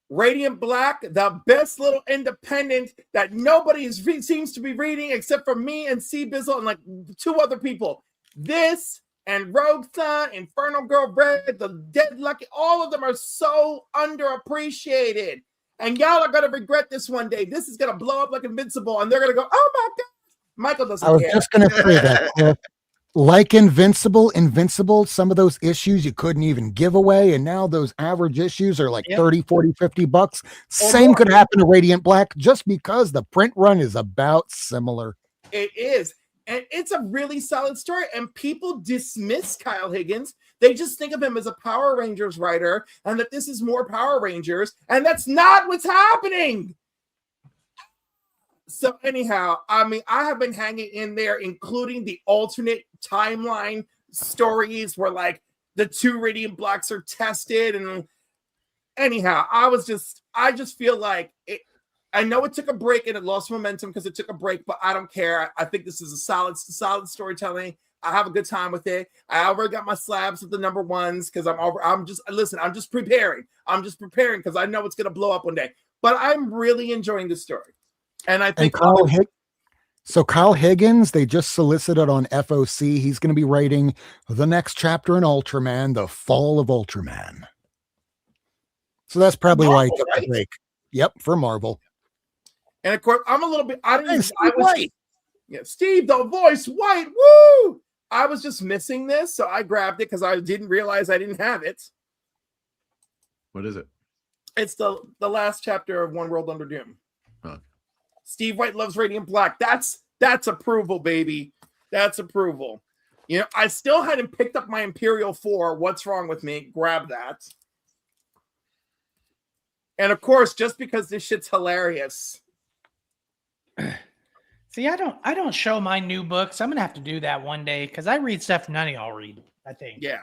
Speaker 2: Radiant Black, the best little independent that nobody seems to be reading except for me and C Bizzle and like 2 other people. This and Rogue Sun, Infernal Girl Red, the Dead Lucky, all of them are so underappreciated. And y'all are going to regret this one day. This is going to blow up like Invincible, and they're going to go, oh my God. Michael doesn't care.
Speaker 1: I was just going to say that. Like Invincible, some of those issues you couldn't even give away, and now those average issues are like 30, 40, 50 bucks. Same could happen to Radiant Black just because the print run is about similar.
Speaker 2: It is. And it's a really solid story. And people dismiss Kyle Higgins. They just think of him as a Power Rangers writer and that this is more Power Rangers. And that's not what's happening. So anyhow, I mean, I have been hanging in there, including the alternate timeline stories where like the 2 Radiant Blacks are tested. And anyhow, I just feel like it. I know it took a break and it lost momentum because it took a break, but I don't care. I think this is a solid storytelling. I have a good time with it. I already got my slabs of the number 1s because I'm just preparing. I'm just preparing because I know it's going to blow up one day. But I'm really enjoying the story. And I think
Speaker 1: Kyle Higgins, they just solicited on FOC. He's going to be writing the next chapter in Ultraman, The Fall of Ultraman. So that's probably
Speaker 2: Marvel,
Speaker 1: like a break. Yep, for Marvel.
Speaker 2: And of course, I'm a little bit.
Speaker 1: Steve
Speaker 2: Steve the Voice White. Woo! I was just missing this, so I grabbed it because I didn't realize I didn't have it.
Speaker 5: What is it?
Speaker 2: It's the last chapter of One World Under Doom.
Speaker 5: Huh.
Speaker 2: Steve White loves Radiant Black. That's approval, baby. That's approval. You know, I still hadn't picked up my Imperial 4. What's wrong with me? Grab that. And of course, just because this shit's hilarious.
Speaker 4: See, I don't show my new books. I'm gonna have to do that one day because I read stuff none of y'all read, I think.
Speaker 2: Yeah.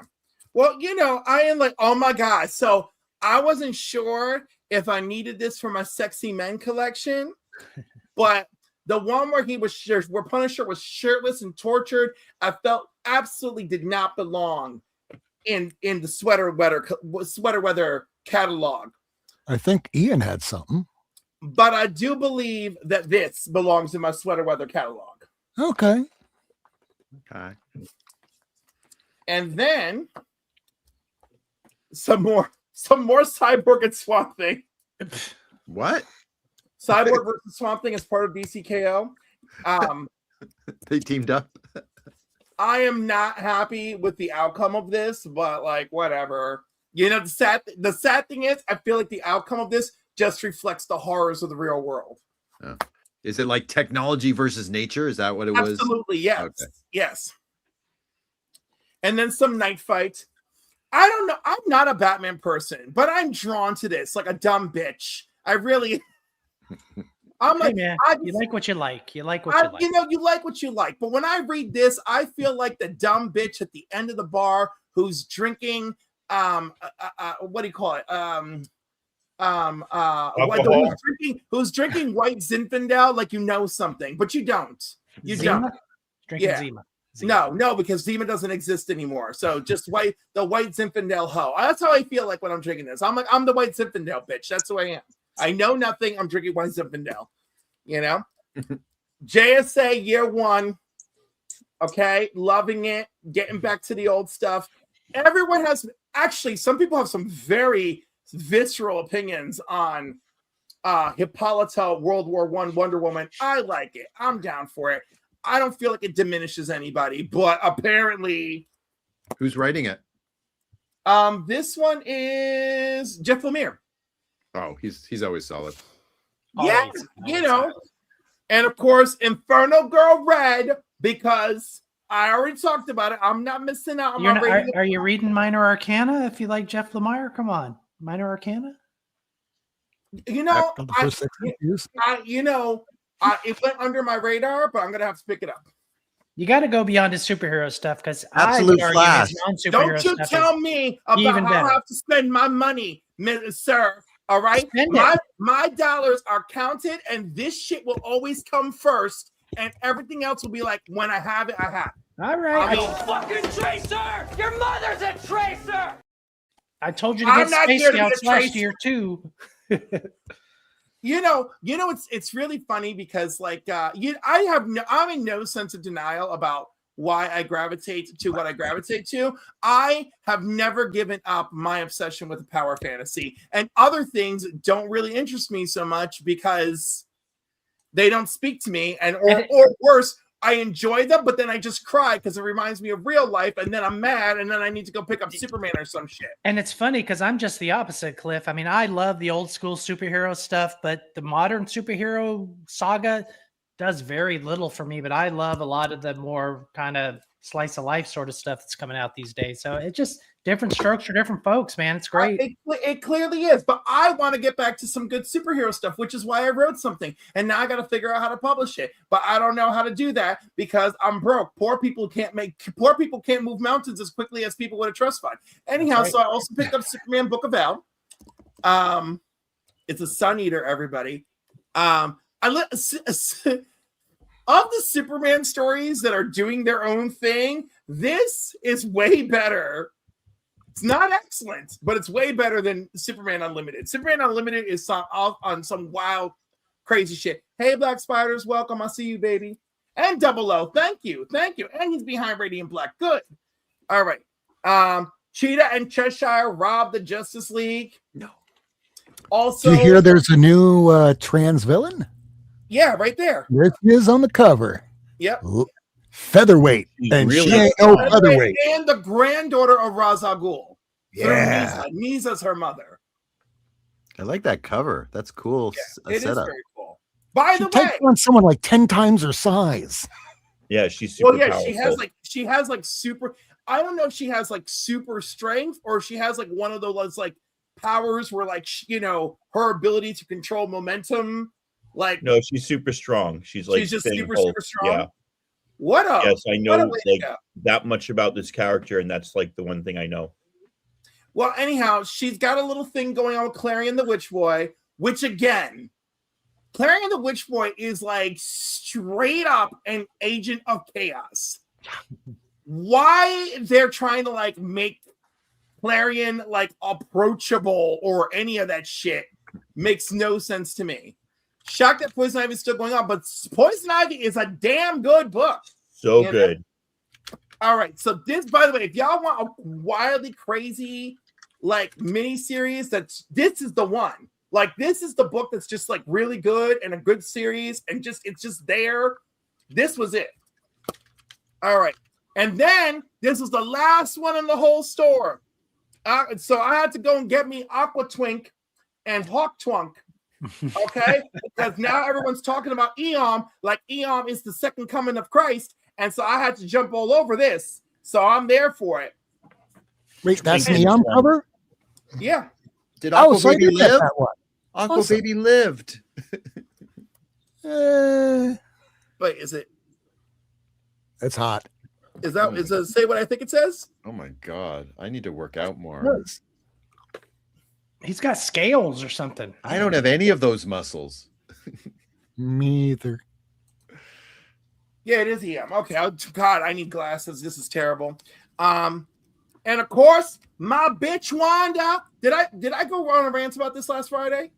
Speaker 2: Well, you know, I am like, oh my God. So I wasn't sure if I needed this for my Sexy Men collection, but the one where where Punisher was shirtless and tortured, I felt absolutely did not belong in the sweater weather catalog.
Speaker 1: I think Ian had something.
Speaker 2: But I do believe that this belongs in my sweater weather catalog.
Speaker 1: Okay.
Speaker 2: And then some more Cyborg and Swamp Thing.
Speaker 5: What?
Speaker 2: Cyborg versus Swamp Thing is part of DCKO.
Speaker 5: They teamed up.
Speaker 2: I am not happy with the outcome of this, but like whatever. You know, the sad thing is, I feel like the outcome of this just reflects the horrors of the real world.
Speaker 5: Oh. Is it like technology versus nature? Is that what it was?
Speaker 2: Absolutely, yes.
Speaker 5: Okay.
Speaker 2: Yes. And then some Night Fight. I don't know. I'm not a Batman person, but I'm drawn to this like a dumb bitch. I really. I'm like,
Speaker 4: hey man, you like what you like. You like what you like.
Speaker 2: You know, you like what you like. But when I read this, I feel like the dumb bitch at the end of the bar who's drinking. What do you call it? Who's drinking white Zinfandel like you know something, but you don't. You
Speaker 4: Zima?
Speaker 2: don't.
Speaker 4: Drinking
Speaker 2: Yeah.
Speaker 4: Zima.
Speaker 2: No, because Zima doesn't exist anymore. So just the white Zinfandel hoe. That's how I feel like when I'm drinking this. I'm like, I'm the white Zinfandel bitch. That's who I am. I know nothing. I'm drinking white Zinfandel. You know? JSA year 1. Okay. Loving it. Getting back to the old stuff. Everyone has actually, some people have some very visceral opinions on Hippolyta World War I Wonder Woman. I like it. I'm down for it. I don't feel like it diminishes anybody, but apparently.
Speaker 5: Who's writing it?
Speaker 2: This one is Jeff Lemire.
Speaker 5: Oh, he's always solid.
Speaker 2: Yeah, you know. And of course, Infernal Girl Red, because I already talked about it. I'm not missing out on
Speaker 4: are you reading Minor Arcana if you like Jeff Lemire? Come on. Minor Arcana?
Speaker 2: You know,
Speaker 1: The first 6 issues.
Speaker 2: it went under my radar, but I'm gonna have to pick it up.
Speaker 4: You got to go beyond his superhero stuff because
Speaker 5: Absolute Flash.
Speaker 4: non-superhero
Speaker 2: Don't you
Speaker 4: stuff
Speaker 2: tell me about how I have to spend my money, sir. All right, my dollars are counted, and this shit will always come first, and everything else will be like when I have it, I have it.
Speaker 4: All right.
Speaker 7: You fucking tracer! Your mother's a tracer!
Speaker 4: I told you to get Space Scouts last year too.
Speaker 2: You know, it's really funny because I'm in no sense of denial about why I gravitate to what I gravitate to. I have never given up my obsession with the power fantasy, and other things don't really interest me so much because they don't speak to me, or worse, I enjoy them, but then I just cry because it reminds me of real life, and then I'm mad, and then I need to go pick up Superman or some shit.
Speaker 4: And it's funny because I'm just the opposite, Cliff. I mean, I love the old school superhero stuff, but the modern superhero saga does very little for me. But I love a lot of the more kind of slice of life sort of stuff that's coming out these days. So it's just different strokes for different folks, man. It's great.
Speaker 2: It clearly is, but I want to get back to some good superhero stuff, which is why I wrote something, and now I got to figure out how to publish it. But I don't know how to do that because I'm broke. Poor people can't move mountains as quickly as people with a trust fund. Anyhow, right. So I also picked up Superman Book of Val. It's a Sun Eater, everybody. Of the Superman stories that are doing their own thing, this is way better. It's not excellent, but it's way better than Superman Unlimited. Superman Unlimited is on some wild, crazy shit. Hey, Black Spiders, welcome. I see you, baby. And Double O, thank you. And he's behind Radiant Black. Good. All right. Cheetah and Cheshire robbed the Justice League. No. Also,
Speaker 1: do you hear there's a new trans villain?
Speaker 2: Yeah, right there.
Speaker 1: There he is on the cover.
Speaker 2: Yep.
Speaker 1: Featherweight. And she ain't no featherweight.
Speaker 2: And the granddaughter of Ra's al Ghul.
Speaker 1: Yeah.
Speaker 2: Misa's her mother.
Speaker 5: I like that cover. That's cool.
Speaker 2: Yeah, it is very cool. By the way,
Speaker 1: takes on someone like 10 times her size.
Speaker 6: Yeah, she's super
Speaker 2: powerful. she has like super. I don't know if she has like super strength or if she has like one of those like powers where like her ability to control momentum. Like
Speaker 6: no, she's super strong. She's
Speaker 2: just super strong.
Speaker 6: Yeah. Yes, I know like that much about this character, and that's like the one thing I know.
Speaker 2: Well, anyhow, she's got a little thing going on with Clarion the Witch Boy, which again, Clarion the Witch Boy is like straight up an agent of chaos. Why they're trying to like make Clarion like approachable or any of that shit makes no sense to me. Shocked that Poison Ivy is still going on, but Poison Ivy is a damn good book.
Speaker 6: So good.
Speaker 2: All right. So this, by the way, if y'all want a wildly crazy like mini series, this is the one. Like this is the book that's just like really good and a good series, and it's just there. This was it. All right. And then this was the last one in the whole store. So I had to go and get me Aqua Twink and Hawk Twunk. Okay, because now everyone's talking about Eom like Eom is the second coming of Christ, and so I had to jump all over this. So I'm there for it.
Speaker 1: Wait, that's an Eom cover?
Speaker 2: Yeah.
Speaker 5: Did Aqua Baby live?
Speaker 1: Aqua
Speaker 5: Baby lived.
Speaker 2: Wait, is it?
Speaker 1: It's hot.
Speaker 2: Is it say what I think it says?
Speaker 5: Oh my god, I need to work out more.
Speaker 4: He's got scales or something.
Speaker 5: I don't have any of those muscles.
Speaker 1: Me either.
Speaker 2: Yeah, it is EM. Okay. God, I need glasses. This is terrible. And of course, my bitch Wanda. Did I go on a rant about this last Friday?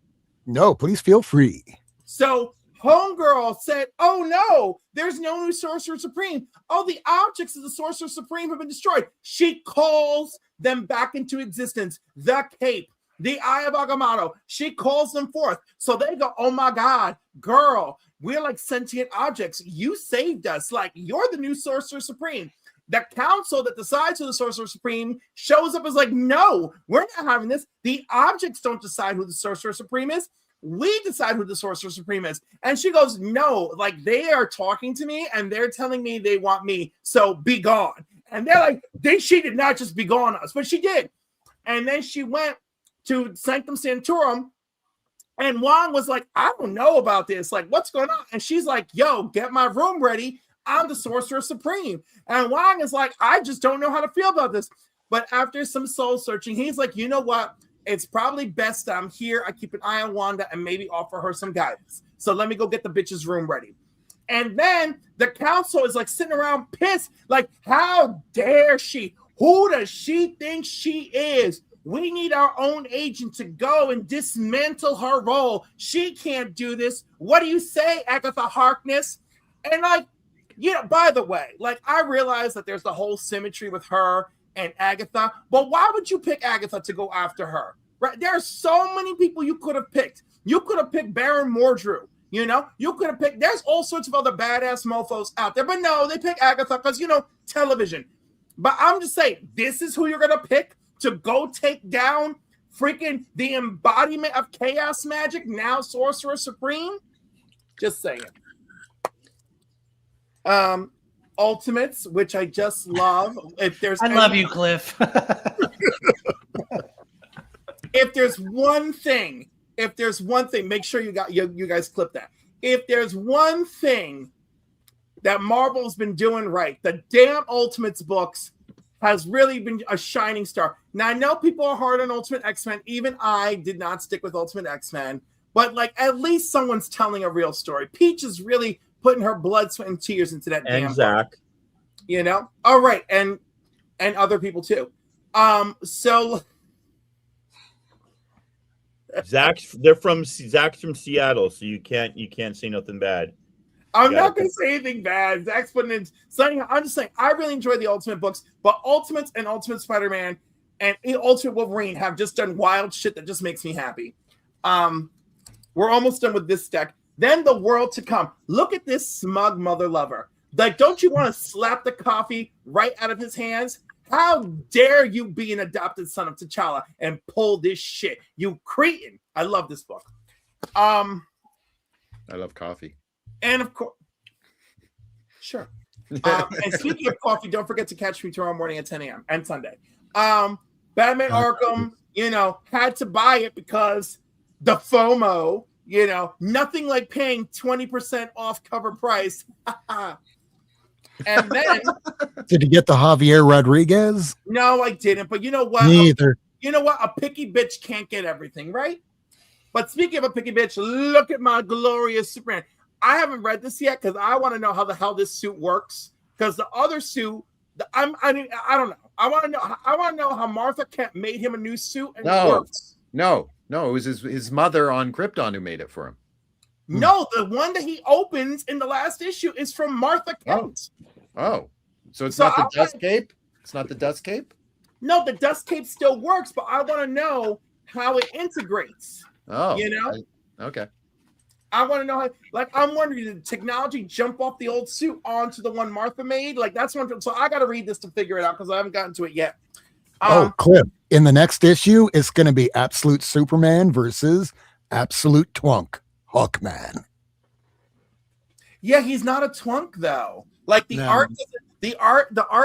Speaker 1: No, please feel free.
Speaker 2: So Homegirl said, "Oh no, there's no new Sorcerer Supreme. Oh, the objects of the Sorcerer Supreme have been destroyed." She calls them back into existence. The cape. The Eye of Agamotto, she calls them forth. So they go, "Oh my God, girl, we're like sentient objects. You saved us. Like, you're the new Sorcerer Supreme." The council that decides who the Sorcerer Supreme shows up as like, "No, we're not having this. The objects don't decide who the Sorcerer Supreme is. We decide who the Sorcerer Supreme is." And she goes, "No, like they are talking to me and they're telling me they want me. So be gone." And they're like, she did not just be gone us, but she did. And then she went to Sanctum Sanctorum. And Wong was like, I don't know about this. Like, what's going on? And she's like, yo, get my room ready. I'm the Sorcerer Supreme. And Wong is like, I just don't know how to feel about this. But after some soul searching, he's like, you know what? It's probably best I'm here. I keep an eye on Wanda and maybe offer her some guidance. So let me go get the bitch's room ready. And then the council is like sitting around pissed. Like, how dare she? Who does she think she is? We need our own agent to go and dismantle her role. She can't do this. What do you say, Agatha Harkness? And like, you know, by the way, like, I realize that there's the whole symmetry with her and Agatha, but why would you pick Agatha to go after her? Right? There are so many people you could have picked. You could have picked Baron Mordru. You know, you could have picked, there's all sorts of other badass mofos out there, but no, they pick Agatha because, you know, television. But I'm just saying, this is who you're going to pick to go take down freaking the embodiment of chaos magic, now Sorcerer Supreme? Just saying. Ultimates, which I just love.
Speaker 4: I love you, Cliff.
Speaker 2: If there's one thing, make sure you guys clip that. If there's one thing that Marvel's been doing right, the damn Ultimates books has really been a shining star. Now, I know people are hard on Ultimate X-Men. Even I did not stick with Ultimate X-Men. But, like, at least someone's telling a real story. Peach is really putting her blood, sweat, and tears into that damn
Speaker 6: Zach.
Speaker 2: book. You know? All right. And other people, too. So...
Speaker 6: Zach's from Seattle, so you can't say nothing bad.
Speaker 2: I'm not going to say anything bad. Zach's putting in something. I'm just saying I really enjoy the Ultimate books, but Ultimates and Ultimate Spider-Man and Ultimate Wolverine have just done wild shit that just makes me happy. We're almost done with this deck. Then the world to come. Look at this smug mother lover. Like, don't you want to slap the coffee right out of his hands? How dare you be an adopted son of T'Challa and pull this shit? You cretin. I love this book.
Speaker 5: I love coffee.
Speaker 2: And of course, sure. And speaking of coffee, don't forget to catch me tomorrow morning at 10 a.m. and Sunday. Batman Arkham, you know, had to buy it because the FOMO, you know, nothing like paying 20% off cover price. And then,
Speaker 1: did you get the Javier Rodriguez?
Speaker 2: No, I didn't. But you know what?
Speaker 1: Neither.
Speaker 2: You know what? A picky bitch can't get everything, right? But speaking of a picky bitch, look at my glorious Superman. I haven't read this yet because I want to know how the hell this suit works. Because the other suit, I don't know. I want to know how Martha Kent made him a new suit and it works.
Speaker 5: No, it was his mother on Krypton who made it for him.
Speaker 2: No, the one that he opens in the last issue is from Martha Kent.
Speaker 5: Oh. So it's not the dust cape? It's not the dust cape?
Speaker 2: No, the dust cape still works, but I want to know how it integrates.
Speaker 5: Oh.
Speaker 2: You know?
Speaker 5: Okay.
Speaker 2: I want to know how, like, I'm wondering, did technology jump off the old suit onto the one Martha made? Like, that's one. So I got to read this to figure it out because I haven't gotten to it yet.
Speaker 1: Clip. In the next issue, it's going to be Absolute Superman versus Absolute Twunk Hawkman.
Speaker 2: Yeah, he's not a twunk though. Like the art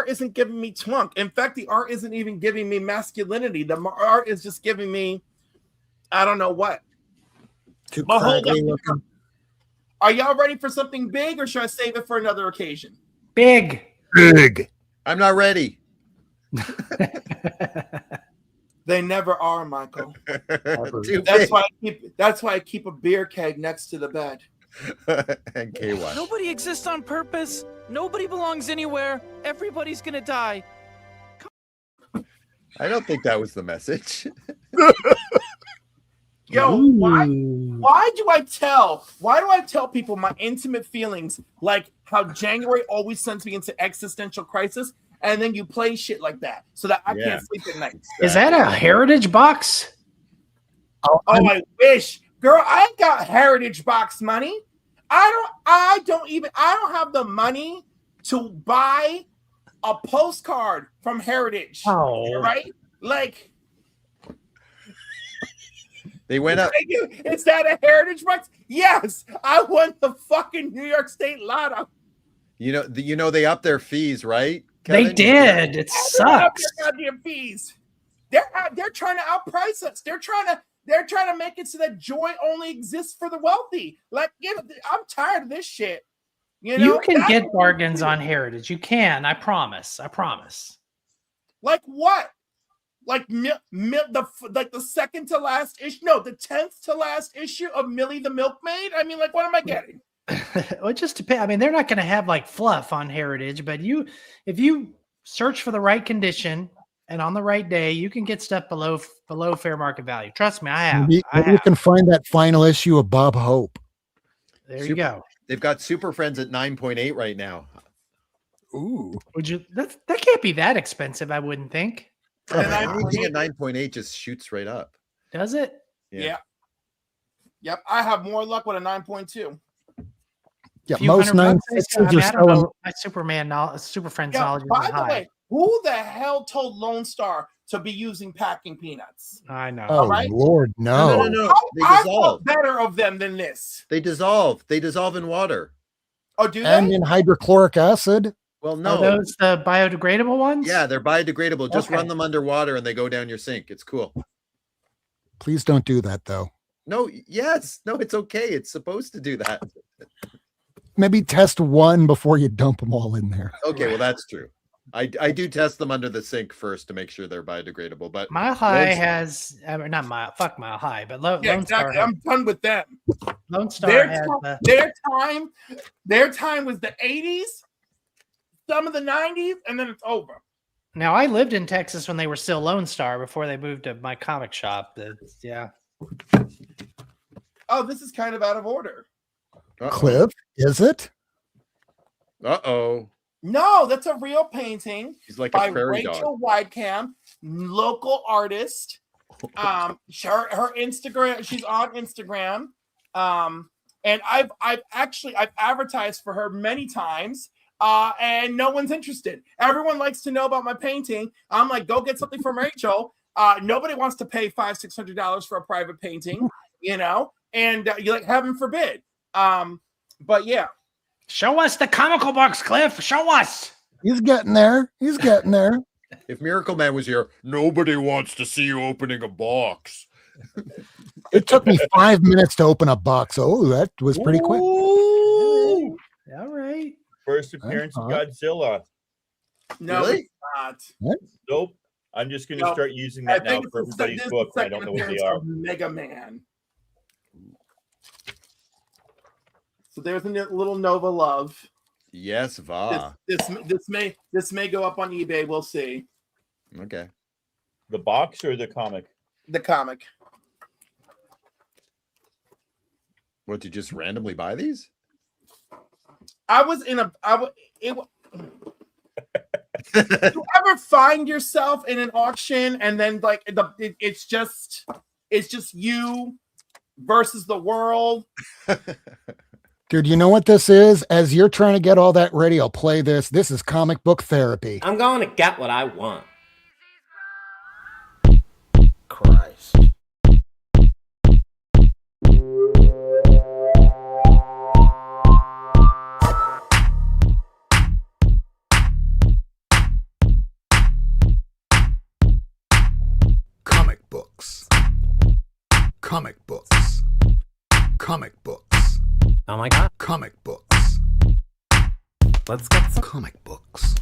Speaker 2: isn't giving me twunk. In fact, the art isn't even giving me masculinity. The art is just giving me, I don't know what. Are y'all ready for something big, or should I save it for another occasion?
Speaker 4: Big.
Speaker 5: I'm not ready.
Speaker 2: They never are, Michael.
Speaker 5: That's
Speaker 2: why I keep a beer keg next to the bed.
Speaker 5: And KY.
Speaker 8: Nobody exists on purpose. Nobody belongs anywhere. Everybody's gonna die.
Speaker 5: I don't think that was the message.
Speaker 2: Yo, why do I tell people my intimate feelings, like how January always sends me into existential crisis, and then you play shit like that so that I can't sleep at night?
Speaker 4: Is that a Heritage box?
Speaker 2: Oh, I wish. Girl, I ain't got Heritage box money. I don't have the money to buy a postcard from Heritage.
Speaker 4: Oh.
Speaker 2: Right? Like,
Speaker 5: they went up.
Speaker 2: Is that a Heritage box? Yes, I won the fucking New York State Lotto.
Speaker 5: You know they upped their fees, right, Kevin?
Speaker 4: They did. It sucks.
Speaker 2: Goddamn fees. They're trying to outprice us. They're trying to make it so that joy only exists for the wealthy. Like, I'm tired of this shit.
Speaker 4: You can get bargains on Heritage. You can. I promise.
Speaker 2: Like what? Like the second to last issue? No, the 10th to last issue of Millie the Milkmaid. I mean, like, what am I getting?
Speaker 4: Well, it just depends. I mean, they're not going to have like fluff on Heritage, but if you search for the right condition and on the right day, you can get stuff below fair market value. Trust me, I have.
Speaker 1: Maybe you can find that final issue of Bob Hope.
Speaker 4: There you go.
Speaker 5: They've got Super Friends at 9.8 right now.
Speaker 1: Ooh,
Speaker 4: that can't be that expensive? I wouldn't think.
Speaker 2: And
Speaker 5: Anything at 9.8 just shoots right up.
Speaker 4: Does it?
Speaker 2: Yeah. Yep. I have more luck with a 9.2.
Speaker 1: Yeah, most 9.6s are selling.
Speaker 4: My Super Friends
Speaker 2: Yeah,
Speaker 4: knowledge is
Speaker 2: by the
Speaker 4: high.
Speaker 2: way, who the hell told Lone Star to be using packing peanuts?
Speaker 4: I know.
Speaker 1: Oh,
Speaker 2: right?
Speaker 1: Lord, no.
Speaker 5: No. They
Speaker 2: I
Speaker 5: dissolve.
Speaker 2: thought better of them than this.
Speaker 5: They dissolve. They dissolve in water.
Speaker 2: Oh, do
Speaker 1: And
Speaker 2: they?
Speaker 1: in hydrochloric acid.
Speaker 5: Well,
Speaker 4: Are
Speaker 5: no.
Speaker 4: those the biodegradable ones?
Speaker 5: Yeah, they're biodegradable. Just
Speaker 4: Okay.
Speaker 5: run them underwater and they go down your sink. It's cool.
Speaker 1: Please don't do that, though.
Speaker 5: No, yes. No, it's okay. It's supposed to do that.
Speaker 1: Maybe test one before you dump them all in there.
Speaker 5: Okay, well, that's true. I do test them under the sink first to make sure they're biodegradable. But
Speaker 4: Mile High has not Mile High, but Lone
Speaker 2: Yeah,
Speaker 4: Star.
Speaker 2: exactly. I'm done with them.
Speaker 4: Lone Star has
Speaker 2: Their time was the 80s, some of the 90s, and then it's over.
Speaker 4: Now, I lived in Texas when they were still Lone Star before they moved to my comic shop. Yeah.
Speaker 2: Oh, this is kind of out of order.
Speaker 1: Cliff, is it?
Speaker 5: Uh-oh.
Speaker 2: No, that's a real painting
Speaker 5: He's like
Speaker 2: by
Speaker 5: a prairie
Speaker 2: Rachel
Speaker 5: dog.
Speaker 2: Weidkamp, local artist. Her Instagram, she's on Instagram. And I've advertised for her many times. And no one's interested. Everyone likes to know about my painting. I'm like, go get something from Rachel. Nobody wants to pay $500-600 for a private painting, and you're like, heaven forbid. But yeah.
Speaker 4: Show us the comical books, Cliff. Show us.
Speaker 1: He's getting there. He's getting there.
Speaker 5: If Miracleman was here, nobody wants to see you opening a box.
Speaker 1: It took me 5 minutes to open a box. Oh, that was pretty quick.
Speaker 4: All right.
Speaker 6: First appearance of Godzilla.
Speaker 2: No,
Speaker 5: Really?
Speaker 2: it's not.
Speaker 6: Nope. I'm just going to
Speaker 2: No,
Speaker 6: start using
Speaker 2: I
Speaker 6: that now
Speaker 2: think
Speaker 6: for
Speaker 2: it's the
Speaker 6: everybody's book. I don't know what they are.
Speaker 2: Mega Man. So there's a little Nova Love.
Speaker 5: Yes, va.
Speaker 2: This may go up on eBay. We'll see.
Speaker 5: Okay.
Speaker 6: The box or the comic?
Speaker 2: The comic.
Speaker 5: What, did you just randomly buy these?
Speaker 2: You ever find yourself in an auction and then like it's just you versus the world?
Speaker 1: Dude, you know what this is? As you're trying to get all that ready, I'll play this. This is comic book therapy.
Speaker 9: I'm going to get what I want.
Speaker 3: Christ. Comic books. Comic books. Comic books.
Speaker 9: Oh my god.
Speaker 3: Comic books.
Speaker 9: Let's get some.
Speaker 3: Comic books.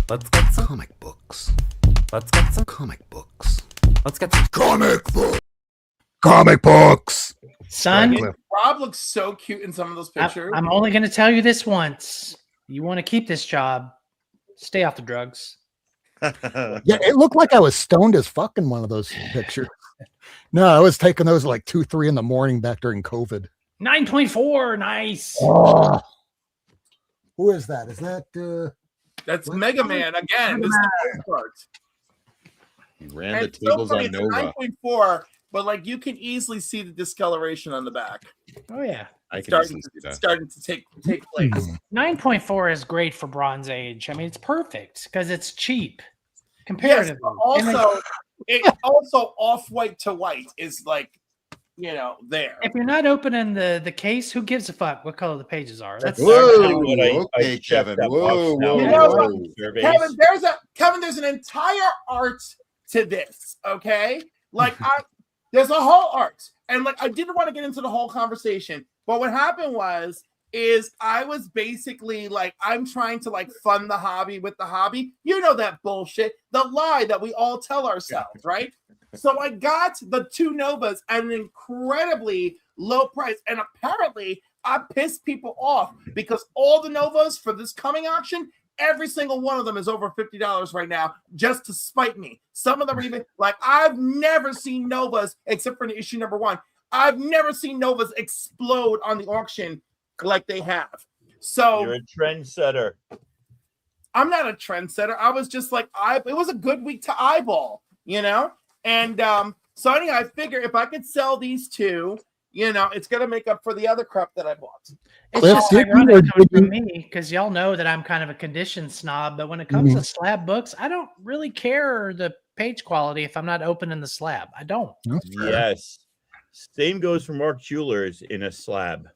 Speaker 9: Let's get some.
Speaker 3: Comic books.
Speaker 9: Let's get some.
Speaker 3: Comic books.
Speaker 9: Let's get some.
Speaker 3: Comic books. Comic books.
Speaker 4: Son,
Speaker 2: Rob looks so cute in some of those pictures.
Speaker 4: I'm only going to tell you this once. You want to keep this job, stay off the drugs.
Speaker 1: Yeah, it looked like I was stoned as fuck in one of those pictures. No, I was taking those like 2-3 in the morning back during COVID.
Speaker 4: 9.4, nice.
Speaker 1: Oh. Who is that? Is that
Speaker 2: That's Mega Man again. This is the first part.
Speaker 5: He ran
Speaker 2: And
Speaker 5: the
Speaker 2: it's so
Speaker 5: tables
Speaker 2: funny,
Speaker 5: on
Speaker 2: it's
Speaker 5: Nova.
Speaker 2: 9.4, but like you can easily see the discoloration on the back.
Speaker 4: Oh yeah.
Speaker 5: I can easily see
Speaker 2: It's
Speaker 5: that.
Speaker 2: starting to take place.
Speaker 4: 9.4 is great for Bronze Age. I mean, it's perfect because it's cheap
Speaker 2: Yes,
Speaker 4: comparatively.
Speaker 2: but
Speaker 4: And, like,
Speaker 2: also off-white to white is like, there.
Speaker 4: if you're not opening the case, who gives a fuck what color the pages are? That's
Speaker 6: Actually,
Speaker 5: Whoa,
Speaker 6: what I
Speaker 5: okay,
Speaker 6: checked
Speaker 5: Kevin.
Speaker 6: that
Speaker 5: Whoa,
Speaker 6: box now
Speaker 5: whoa,
Speaker 6: in
Speaker 2: whoa.
Speaker 6: the surveys.
Speaker 2: Kevin, there's an entire art to this. Okay, like there's a whole art, and like I didn't want to get into the whole conversation, but what happened is I was basically like, I'm trying to like fund the hobby with the hobby. You know that bullshit, the lie that we all tell ourselves, right? So I got the 2 Novas at an incredibly low price, and apparently I pissed people off because all the Novas for this coming auction, every single one of them is over $50 right now, just to spite me. Some of them are even like, I've never seen Novas except for the issue number 1. I've never seen Novas explode on the auction like they have. So
Speaker 6: you're a trendsetter.
Speaker 2: I'm not a trendsetter. I was just like, it was a good week to eyeball, you know? And so anyway, I figure if I could sell these 2, you know, it's gonna make up for the other crap that I bought.
Speaker 4: It's just ironic for me because y'all know that I'm kind of a condition snob, but when it comes to slab books, I don't really care the page quality if I'm not opening the slab. I don't.
Speaker 6: Yes. Same goes for Mark Jewelers in a slab.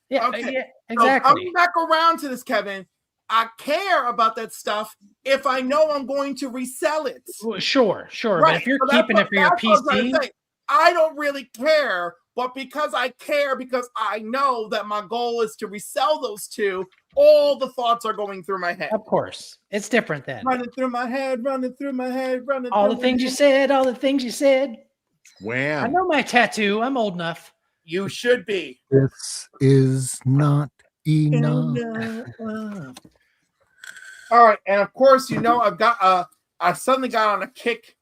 Speaker 2: Yeah, okay.
Speaker 4: Yeah, exactly.
Speaker 2: So coming back around to this, Kevin, I care about that stuff if I know I'm going to resell it.
Speaker 4: Well, sure.
Speaker 2: Right.
Speaker 4: But if you're keeping it for your PC,
Speaker 2: I don't really care. But because I care, because I know that my goal is to resell those 2, all the thoughts are going through my head.
Speaker 4: Of course. It's different then.
Speaker 2: Running through my head, running through my head, running
Speaker 4: all
Speaker 2: through
Speaker 4: the things you said, all the things you said.
Speaker 5: Wham.
Speaker 4: I know my tattoo. I'm old enough.
Speaker 2: You should be.
Speaker 1: This is not enough.
Speaker 2: All right, and of course, you know, I suddenly got on a kick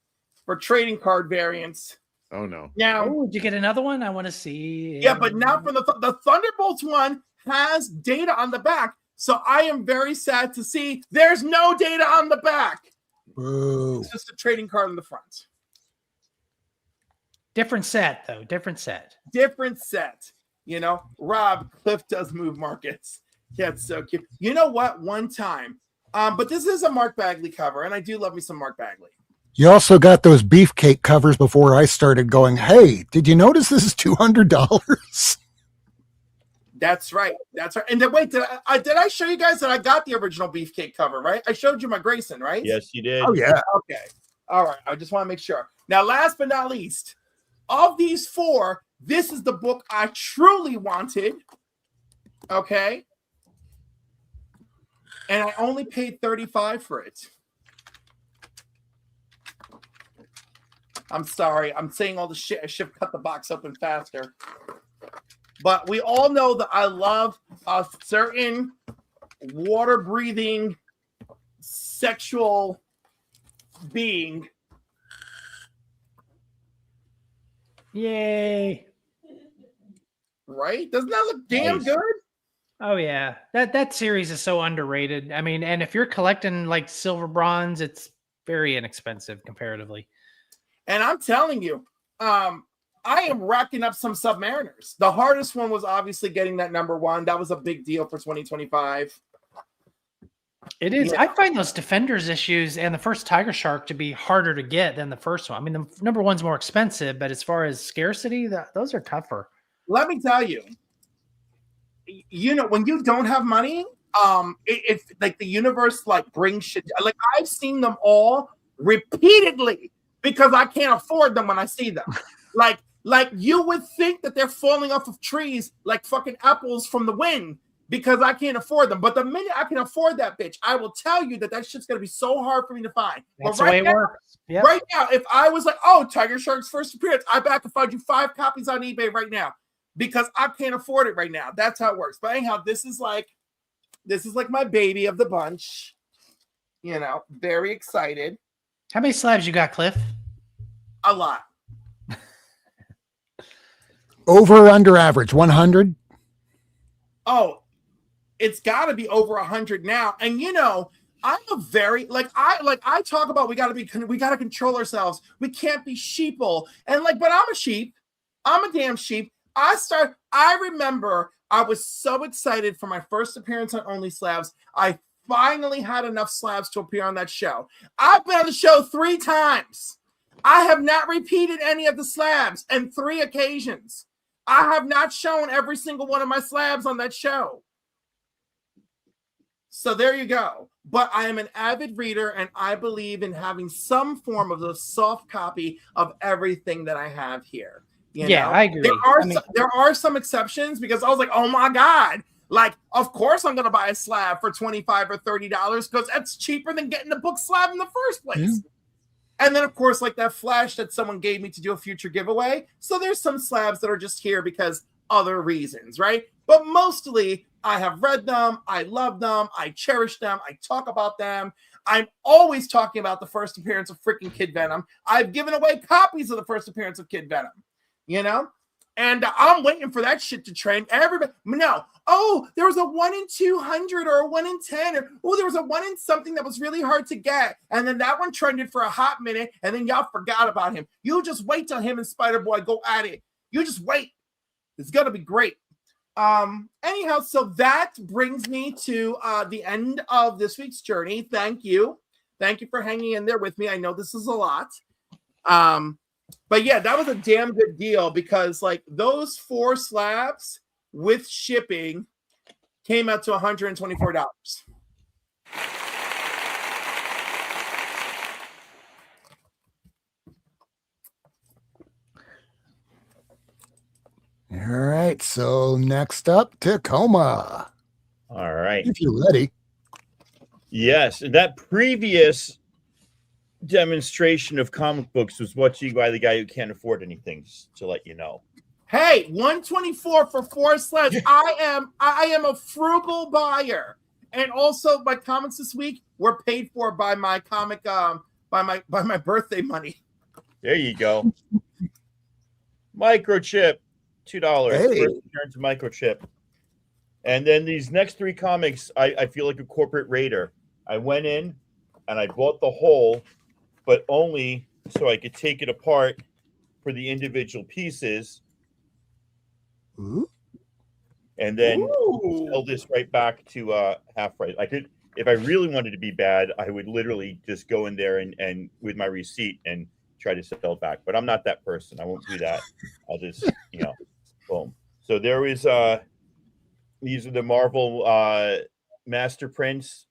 Speaker 2: for trading card variants.
Speaker 5: Oh no!
Speaker 2: Now,
Speaker 4: did you get another one? I want to see.
Speaker 2: Yeah, but now from the Thunderbolts one has data on the back, so I am very sad to see there's no data on the back.
Speaker 1: Boo.
Speaker 2: It's just a trading card on the front.
Speaker 4: Different set, though. Different set.
Speaker 2: You know, Rob, Cliff does move markets. Yeah, it's so cute. You know what? One time, but this is a Mark Bagley cover, and I do love me some Mark Bagley.
Speaker 1: You also got those beefcake covers before I started going, hey, did you notice this is $200?
Speaker 2: That's right. And then wait, did I show you guys that I got the original beefcake cover, right? I showed you my Grayson, right?
Speaker 6: Yes, you did.
Speaker 2: Oh, yeah. Okay. All right. I just want to make sure. Now, last but not least, of these 4, this is the book I truly wanted. Okay. And I only paid $35 for it. I'm sorry. I'm saying all the shit. I should have cut the box open faster. But we all know that I love a certain water-breathing sexual being.
Speaker 4: Yay.
Speaker 2: Right? Doesn't that look damn good?
Speaker 4: Oh, yeah. That series is so underrated. I mean, and if you're collecting like silver bronze, it's very inexpensive comparatively.
Speaker 2: And I'm telling you, I am racking up some Submariners. The hardest one was obviously getting that number 1. That was a big deal for 2025.
Speaker 4: It is. Yeah. I find those Defenders issues and the first Tiger Shark to be harder to get than the first one. I mean, the number 1's more expensive, but as far as scarcity, those are tougher.
Speaker 2: Let me tell you, you know, when you don't have money, it's like the universe like brings shit. Like I've seen them all repeatedly because I can't afford them when I see them. Like you would think that they're falling off of trees like fucking apples from the wind because I can't afford them. But the minute I can afford that bitch, I will tell you that shit's going to be so hard for me to find.
Speaker 4: That's
Speaker 2: but right
Speaker 4: the way it works. Yep.
Speaker 2: Right now, if I was like, oh, Tiger Shark's first appearance, I bet I can find you 5 copies on eBay right now because I can't afford it right now. That's how it works. But anyhow, this is like my baby of the bunch. You know, very excited.
Speaker 4: How many slabs you got, Cliff?
Speaker 2: A lot.
Speaker 1: Over or under average, 100?
Speaker 2: Oh, it's got to be over 100 now. And you know, I'm a very I talk about we got to control ourselves. We can't be sheeple. And but I'm a sheep. I'm a damn sheep. I remember I was so excited for my first appearance on Only Slabs. I finally had enough slabs to appear on that show. I've been on the show 3 times. I have not repeated any of the slabs on 3 occasions. I have not shown every single one of my slabs on that show. So there you go. but I am an avid reader, and I believe in having some form of the soft copy of everything that I have here. You know?
Speaker 4: I agree.
Speaker 2: There are some exceptions, because I was like, oh my God, like, of course I'm going to buy a slab for $25 or $30 because that's cheaper than getting the book slab in the first place. And then, of course, like that flash that someone gave me to do a future giveaway. So there's some slabs that are just here because other reasons, right? But mostly I have read them. I love them. I cherish them. I talk about them. I'm always talking about the first appearance of freaking Kid Venom. I've given away copies of the first appearance of Kid Venom, you know? And I'm waiting for that shit to trend. Everybody, no. Oh, there was a 1 in 200 or a 1 in 10. Or, oh, there was a 1 in something that was really hard to get. And then that one trended for a hot minute. And then y'all forgot about him. You just wait till him and Spider-Boy go at it. You just wait. It's going to be great. Anyhow, so that brings me to the end of this week's journey. Thank you. Thank you for hanging in there with me. I know this is a lot. But yeah, that was a damn good deal, because like those 4 slabs with shipping came out to $124.
Speaker 1: All right. So next up, Tacoma.
Speaker 6: All right.
Speaker 1: If you're ready.
Speaker 6: Yes. That previous demonstration of comic books was watching by the guy who can't afford anything, just to let you know.
Speaker 2: Hey, 124 for 4 slabs. I am a frugal buyer. And also my comics this week were paid for by my comic by my birthday money.
Speaker 6: There you go. Microchip, $2.
Speaker 1: Hey.
Speaker 6: First return to microchip. And then these next 3 comics, I feel like a corporate raider. I went in and I bought the whole, but only so I could take it apart for the individual pieces.
Speaker 1: Ooh.
Speaker 6: And then sell this right back to half price. I could, if I really wanted to be bad, I would literally just go in there and with my receipt and try to sell it back. But I'm not that person. I won't do that. I'll just, boom. So there is these are the Marvel master prints,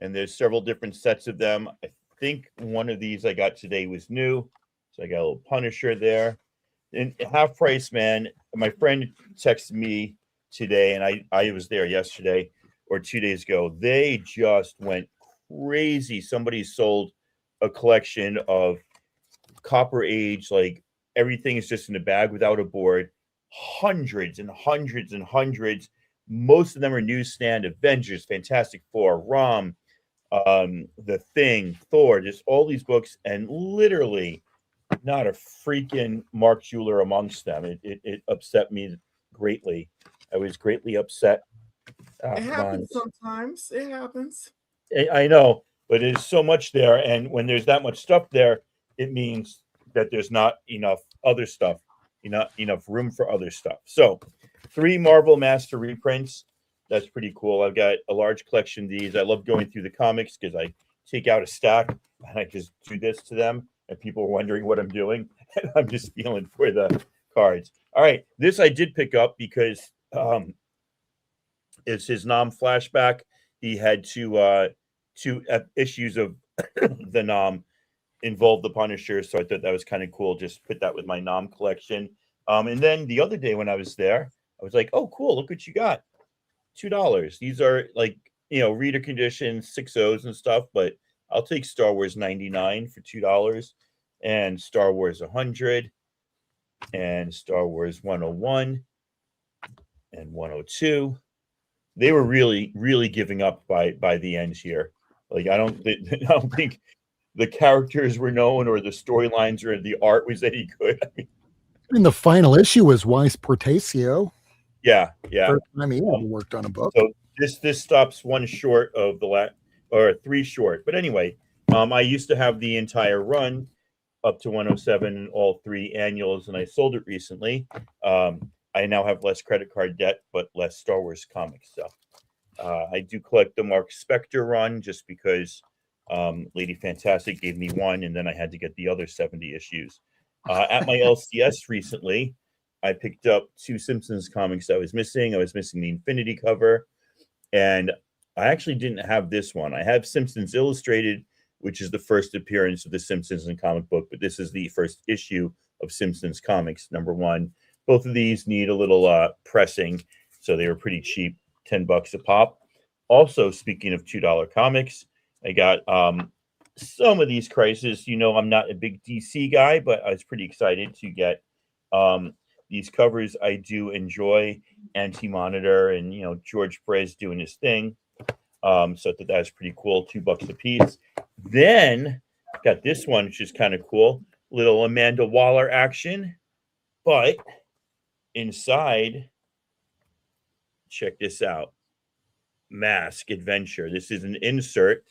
Speaker 6: and there's several different sets of them. I think one of these I got today was new, so I got a little Punisher there. And half price, man. My friend texted me today, and I was there yesterday or 2 days ago. They just went crazy. Somebody sold a collection of Copper Age, like everything is just in a bag without a board. Hundreds and hundreds and hundreds. Most of them are newsstand. Avengers, Fantastic Four, ROM, The Thing, Thor, just all these books, and literally not a freaking Mark Jeweler amongst them. It upset me greatly. I was greatly upset.
Speaker 2: It happens sometimes. It happens.
Speaker 6: I know, but there's so much there, and when there's that much stuff there, it means that there's not enough other stuff, enough room for other stuff. So 3 Marvel Master reprints. That's pretty cool. I've got a large collection of these. I love going through the comics because I take out a stack and I just do this to them, and people are wondering what I'm doing. And I'm just feeling for the cards. All right, this I did pick up because it's his Nom flashback. He had 2 issues of the Nom involved the Punisher, so I thought that was kind of cool. Just put that with my Nom collection. And then the other day when I was there, I was like, oh, cool, look what you got. $2. These are like, reader condition 6.0s and stuff, but I'll take Star Wars 99 for $2, and Star Wars 100, and Star Wars 101, and 102. They were really, really giving up by the end here. Like, I don't think the characters were known or the storylines or the art was any good. I
Speaker 1: mean, the final issue was Weiss Portacio.
Speaker 6: Yeah.
Speaker 1: First time he ever worked on a book.
Speaker 6: So this stops 1 short of the or 3 short. But anyway, I used to have the entire run up to 107, all 3 annuals, and I sold it recently. I now have less credit card debt, but less Star Wars comics stuff. I do collect the Mark Spector run just because Lady Fantastic gave me 1, and then I had to get the other 70 issues. At my LCS recently, I picked up 2 Simpsons comics I was missing. I was missing the Infinity cover, and I actually didn't have this one. I have Simpsons Illustrated, which is the first appearance of the Simpsons in comic book, but this is the first issue of Simpsons Comics, #1. Both of these need a little pressing, so they were pretty cheap, $10 a pop. Also, speaking of $2 comics, I got some of these Crisis. You know, I'm not a big DC guy, but I was pretty excited to get these covers. I do enjoy Anti-Monitor and, you know, George Perez doing his thing. So I thought that was pretty cool, $2 a piece. Then got this one, which is kind of cool. Little Amanda Waller action, but inside, check this out. Mask Adventure. This is an insert.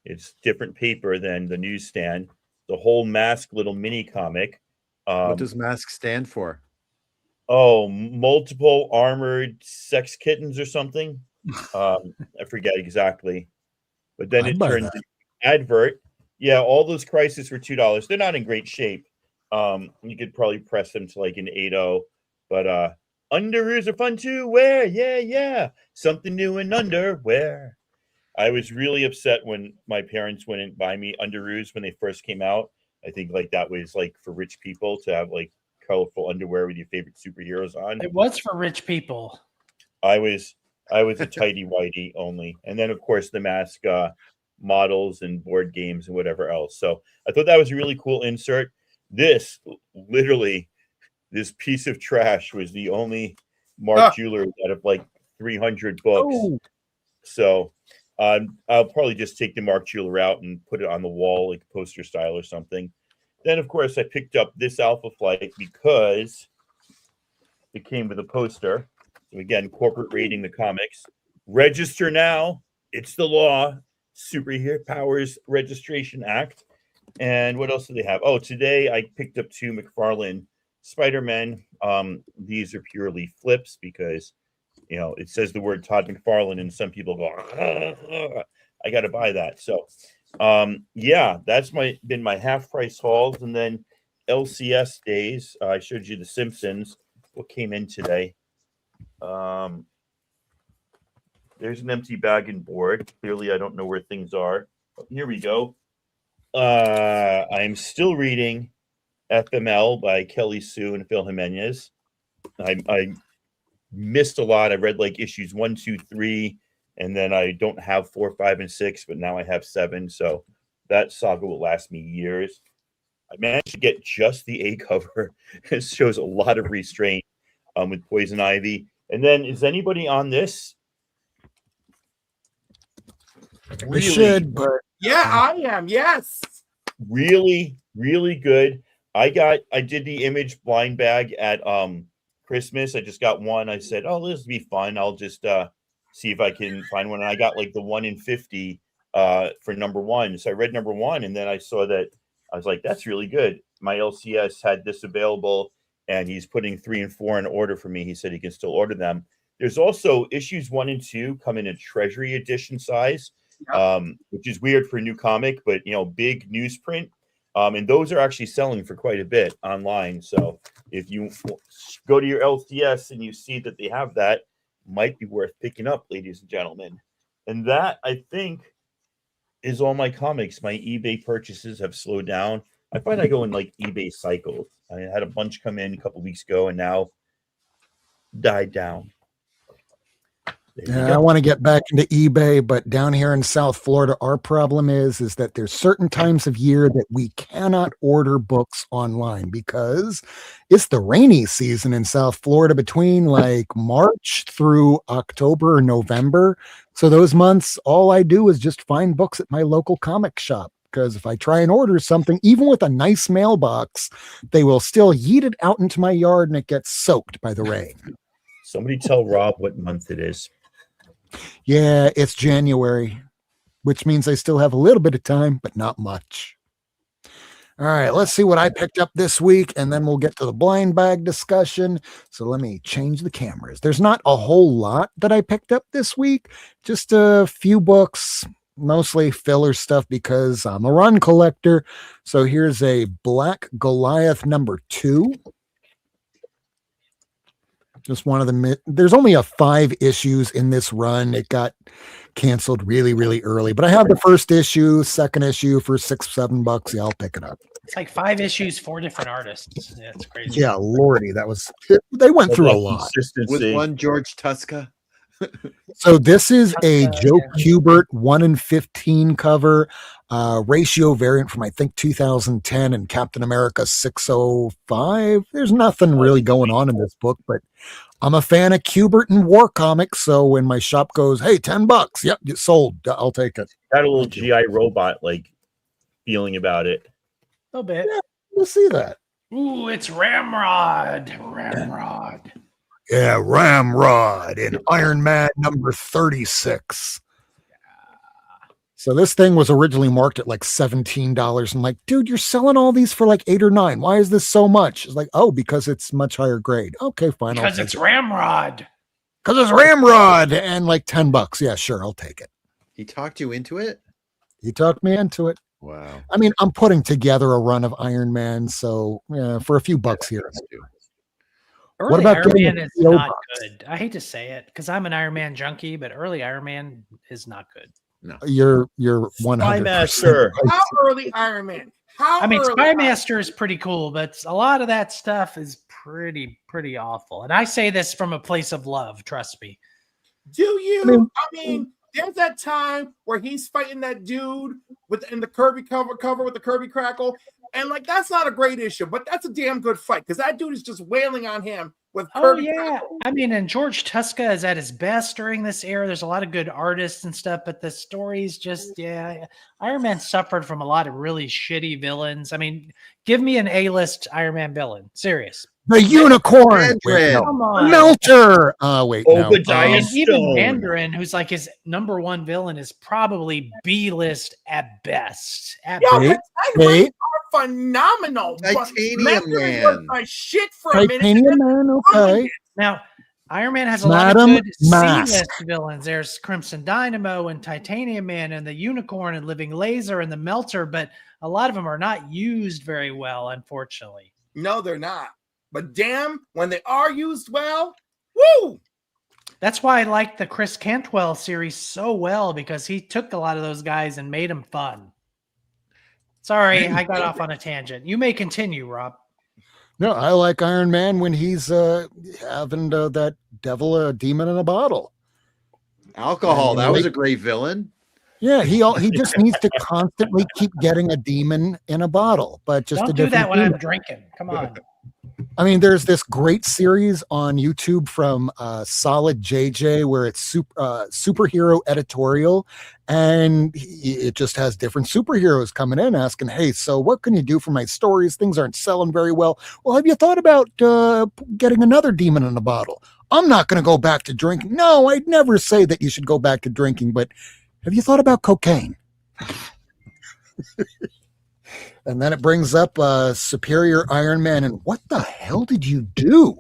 Speaker 6: It's different paper than the newsstand. The whole Mask little mini comic.
Speaker 5: What does Mask stand for?
Speaker 6: Oh, multiple armored sex kittens or something. I forget exactly. But then it turns into advert. Yeah, all those Crisis were $2. They're not in great shape. You could probably press them to like an 8.0, but underoos are fun to wear. Yeah. Something new in underwear. I was really upset when my parents wouldn't buy me underoos when they first came out. I think like that was like for rich people to have like colorful underwear with your favorite superheroes on.
Speaker 4: It was for rich people.
Speaker 6: I was a tidy whitey only. And then of course the Mask models and board games and whatever else. So I thought that was a really cool insert. This piece of trash was the only Mark Jeweler out of like 300 books. Oh. So I'll probably just take the Mark Jeweler out and put it on the wall like poster style or something. Then of course I picked up this Alpha Flight because it came with a poster. So again, corporate rating the comics. Register now. It's the law. Superhero Powers Registration Act. And what else do they have? Oh, today I picked up 2 McFarlane Spider-Men. These are purely flips because, you know, it says the word Todd McFarlane and some people go, I got to buy that. So, yeah, that's been my half price hauls. And then LCS days. I showed you the Simpsons. What came in today? There's an empty bag and board. Clearly, I don't know where things are. But here we go. I'm still reading FML by Kelly Sue and Phil Jimenez. I missed a lot. I read like issues 1, 2, 3, and then I don't have 4, 5, and 6, but now I have 7. So that saga will last me years. I managed to get just the A cover. It shows a lot of restraint with Poison Ivy. And then is anybody on this?
Speaker 1: We should, but
Speaker 2: yeah, I am. Yes,
Speaker 6: really, really good. I did the Image blind bag at Christmas. I just got one. I said, "Oh, this will be fun. I'll just see if I can find one." And I got like the 1 in 50 for #1. So I read #1, and then I saw that I was like, "That's really good." My LCS had this available, and he's putting 3 and 4 in order for me. He said he can still order them. There's also issues 1 and 2 come in a Treasury edition size. Which is weird for a new comic, but you know, big newsprint. And those are actually selling for quite a bit online. So if you go to your LCS and you see that they have that, might be worth picking up, ladies and gentlemen. And that, I think, is all my comics. My eBay purchases have slowed down. I find I go in like eBay cycles. I had a bunch come in a couple weeks ago and now died down.
Speaker 1: I want to get back into eBay, but down here in South Florida, our problem is that there's certain times of year that we cannot order books online because it's the rainy season in South Florida between like March through October or November. So those months, all I do is just find books at my local comic shop. Because if I try and order something, even with a nice mailbox, they will still yeet it out into my yard and it gets soaked by the rain.
Speaker 6: Somebody tell Rob what month it is.
Speaker 1: Yeah, it's January, which means I still have a little bit of time, but not much. All right, let's see what I picked up this week, and then we'll get to the blind bag discussion. So let me change the cameras. There's not a whole lot that I picked up this week, just a few books, mostly filler stuff because I'm a run collector. So here's a Black Goliath #2. Just one of the. There's only 5 issues in this run. It got canceled really, really early. But I have the first issue, second issue for $6-7. Yeah, I'll pick it up.
Speaker 4: It's like 5 issues, 4 different artists. Yeah, it's crazy.
Speaker 1: Yeah, Lordy, that was. They went through a lot.
Speaker 5: With one George Tuska.
Speaker 1: So this is a Joe Kubert 1 in 15 cover, ratio variant from I think 2010 and Captain America 605. There's nothing really going on in this book, but I'm a fan of Kubert and War Comics. So when my shop goes, hey, $10, yep, you sold. I'll take it.
Speaker 6: Got a little GI robot like feeling about it.
Speaker 4: A little bit.
Speaker 1: Yeah, we'll see that.
Speaker 4: Ooh, it's Ramrod. Ramrod.
Speaker 1: Yeah, Ramrod in Iron Man number 36. So this thing was originally marked at like $17. I'm like, dude, you're selling all these for like 8 or 9. Why is this so much? It's like, oh, because it's much higher grade. Okay, fine.
Speaker 4: Because it's Ramrod.
Speaker 1: Because it's Ramrod and like $10. Yeah, sure, I'll take it.
Speaker 5: He talked you into it?
Speaker 1: He talked me into it.
Speaker 5: Wow.
Speaker 1: I mean, I'm putting together a run of Iron Man, so yeah, for a few bucks here.
Speaker 4: Early
Speaker 1: What about
Speaker 4: Iron
Speaker 1: getting
Speaker 4: Man
Speaker 1: a
Speaker 4: is
Speaker 1: PO
Speaker 4: not
Speaker 1: box?
Speaker 4: good. I hate to say it because I'm an Iron Man junkie, but early Iron Man is not good.
Speaker 5: No.
Speaker 1: You're 100%.
Speaker 6: Master.
Speaker 2: How early Iron Man? How
Speaker 4: I mean,
Speaker 2: early
Speaker 4: Spy Master is pretty cool, but a lot of that stuff is pretty awful. And I say this from a place of love. Trust me.
Speaker 2: Do you?
Speaker 1: I
Speaker 2: I mean, there's that time where he's fighting that dude in the Kirby cover with the Kirby crackle, and like that's not a great issue, but that's a damn good fight because that dude is just wailing on him with Kirby.
Speaker 4: Oh yeah,
Speaker 2: crackle.
Speaker 4: I mean, and George Tuska is at his best during this era. There's a lot of good artists and stuff, but the stories just Iron Man suffered from a lot of really shitty villains. I mean, give me an A-list Iron Man villain, serious.
Speaker 1: The unicorn.
Speaker 5: Mandarin.
Speaker 4: Come on.
Speaker 1: Melter. Wait, no.
Speaker 6: Obadiah
Speaker 4: And even
Speaker 6: Stone.
Speaker 4: Mandarin, who's like his number 1 villain, is probably B-list at best. At
Speaker 2: Yo,
Speaker 1: Wait,
Speaker 2: the
Speaker 1: wait.
Speaker 2: Titanium are phenomenal.
Speaker 5: Titanium
Speaker 2: Mandarin
Speaker 5: Man.
Speaker 2: was my shit for a minute.
Speaker 1: Titanium Man, okay.
Speaker 4: Now, Iron Man has a
Speaker 1: Madam
Speaker 4: lot of good
Speaker 1: Mask.
Speaker 4: C-list villains. There's Crimson Dynamo and Titanium Man and the Unicorn and Living Laser and the Melter, but a lot of them are not used very well, unfortunately.
Speaker 2: No, they're not. But damn, when they are used well, woo!
Speaker 4: That's why I like the Chris Cantwell series so well, because he took a lot of those guys and made them fun. Sorry, I got off on a tangent. You may continue, Rob.
Speaker 1: No, I like Iron Man when he's having that devil demon in a bottle.
Speaker 5: Alcohol. That was a great villain.
Speaker 1: Yeah, he just needs to constantly keep getting a demon in a bottle, but just
Speaker 4: Don't
Speaker 1: a
Speaker 4: do
Speaker 1: different
Speaker 4: that when
Speaker 1: demon.
Speaker 4: I'm drinking. Come on.
Speaker 1: I mean, there's this great series on YouTube from Solid JJ where it's superhero editorial, and it just has different superheroes coming in asking, hey, so what can you do for my stories? Things aren't selling very well. Well, have you thought about getting another demon in a bottle? I'm not going to go back to drinking. No, I'd never say that you should go back to drinking, but have you thought about cocaine? And then it brings up Superior Iron Man. And what the hell did you do?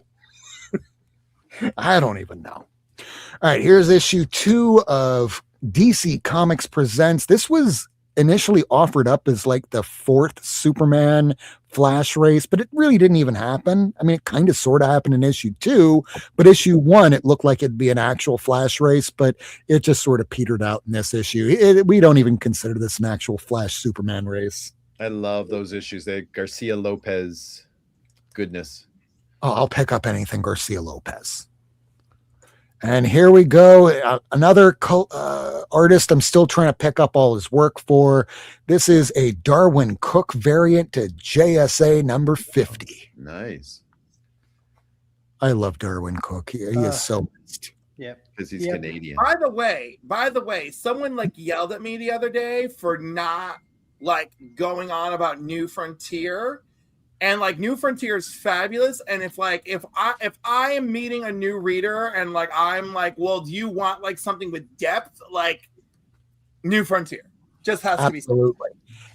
Speaker 1: I don't even know. All right, here's issue 2 of DC Comics Presents. This was initially offered up as like the 4th Superman Flash race, but it really didn't even happen. I mean, it kind of sort of happened in issue 2, but issue 1, it looked like it'd be an actual Flash race, but it just sort of petered out in this issue. We don't even consider this an actual Flash Superman race.
Speaker 5: I love those issues. They Garcia Lopez goodness.
Speaker 1: Oh, I'll pick up anything Garcia Lopez. And here we go. Another artist I'm still trying to pick up all his work for. This is a Darwin Cook variant to JSA number 50.
Speaker 5: Nice.
Speaker 1: I love Darwin Cook. He is so missed.
Speaker 4: Yep.
Speaker 5: Because he's Canadian.
Speaker 2: By the way, someone like yelled at me the other day for not like going on about New Frontier, and like New Frontier is fabulous. And if I am meeting a new reader and like I'm like, well, do you want like something with depth? Like New Frontier just has to be
Speaker 1: Absolutely.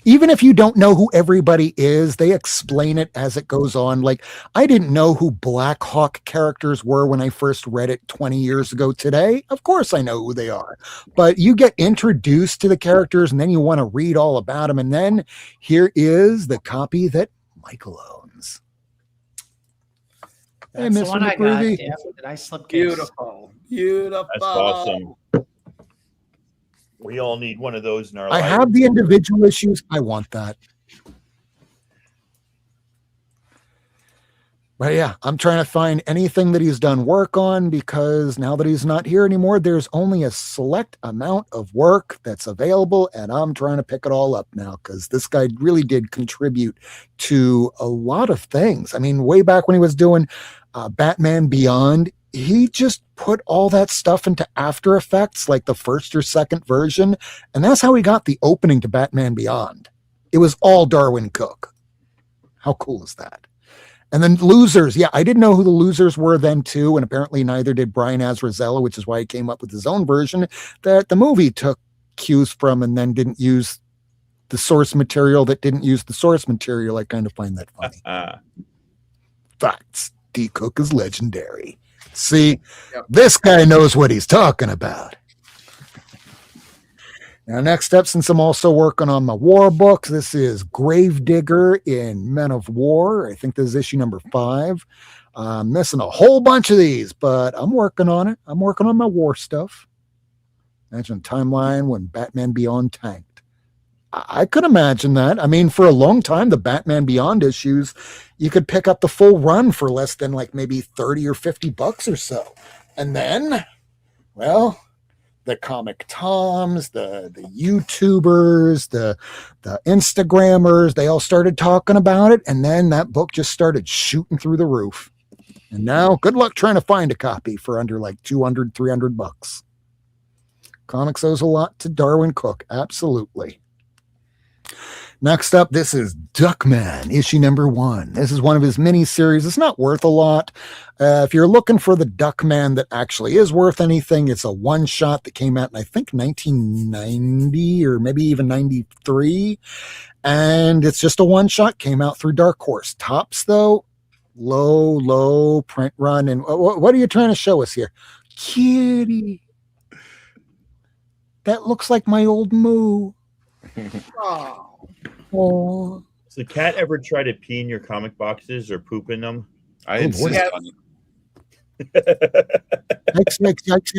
Speaker 1: Even if you don't know who everybody is, they explain it as it goes on. Like, I didn't know who Black Hawk characters were when I first read it 20 years ago today. Of course I know who they are. But you get introduced to the characters and then you want to read all about them. And then here is the copy that Michael owns. Hey,
Speaker 4: That's the
Speaker 1: Mr.
Speaker 4: one I got.
Speaker 1: McGreevy.
Speaker 4: Yeah, the nice slipcase.
Speaker 2: Beautiful.
Speaker 6: That's awesome. We all need one of those in our
Speaker 1: I
Speaker 6: life.
Speaker 1: have the individual issues. I want that. But yeah, I'm trying to find anything that he's done work on, because now that he's not here anymore, there's only a select amount of work that's available, and I'm trying to pick it all up now, because this guy really did contribute to a lot of things. I mean, way back when he was doing Batman Beyond, he just put all that stuff into After Effects, like the first or second version, and that's how he got the opening to Batman Beyond. It was all Darwin Cook. How cool is that? And then Losers. Yeah, I didn't know who the Losers were then too, and apparently neither did Brian Azzarello, which is why he came up with his own version that the movie took cues from and then didn't use the source material that didn't use the source material. I kind of find that funny. Facts. D. Cook is legendary. See, This guy knows what he's talking about. Now, next up, since I'm also working on my war books, this is Gravedigger in Men of War. I think this is issue number 5. I'm missing a whole bunch of these, but I'm working on it. I'm working on my war stuff. Imagine a timeline when Batman Beyond tanked. I could imagine that. I mean, for a long time, the Batman Beyond issues, you could pick up the full run for less than like maybe 30 or 50 bucks or so. And then, well, the comic toms, the YouTubers, the Instagrammers, they all started talking about it. And then that book just started shooting through the roof. And now good luck trying to find a copy for under like 200, 300 bucks. Comics owes a lot to Darwin Cook. Absolutely. Next up, this is Duckman, issue number 1. This is one of his mini-series. It's not worth a lot. If you're looking for the Duckman that actually is worth anything, it's a one-shot that came out in, I think, 1990 or maybe even 93. And it's just a one-shot, came out through Dark Horse. Tops, though, low print run. And what are you trying to show us here? Kitty. That looks like my old moo. Oh.
Speaker 6: Does the cat ever try to pee in your comic boxes or poop in them?
Speaker 5: I insist on
Speaker 1: it.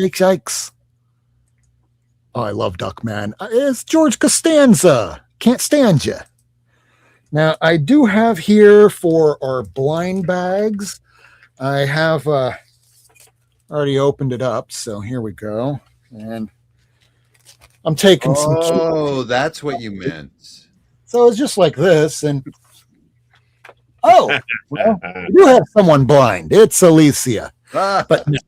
Speaker 1: Yikes. Oh, I love Duckman. It's George Costanza. Can't stand you. Now, I do have here for our blind bags, I have already opened it up, so here we go. And I'm taking some.
Speaker 5: Oh, that's what you meant.
Speaker 1: So it's just like this, and well, we do have someone blind. It's Alicia. But no.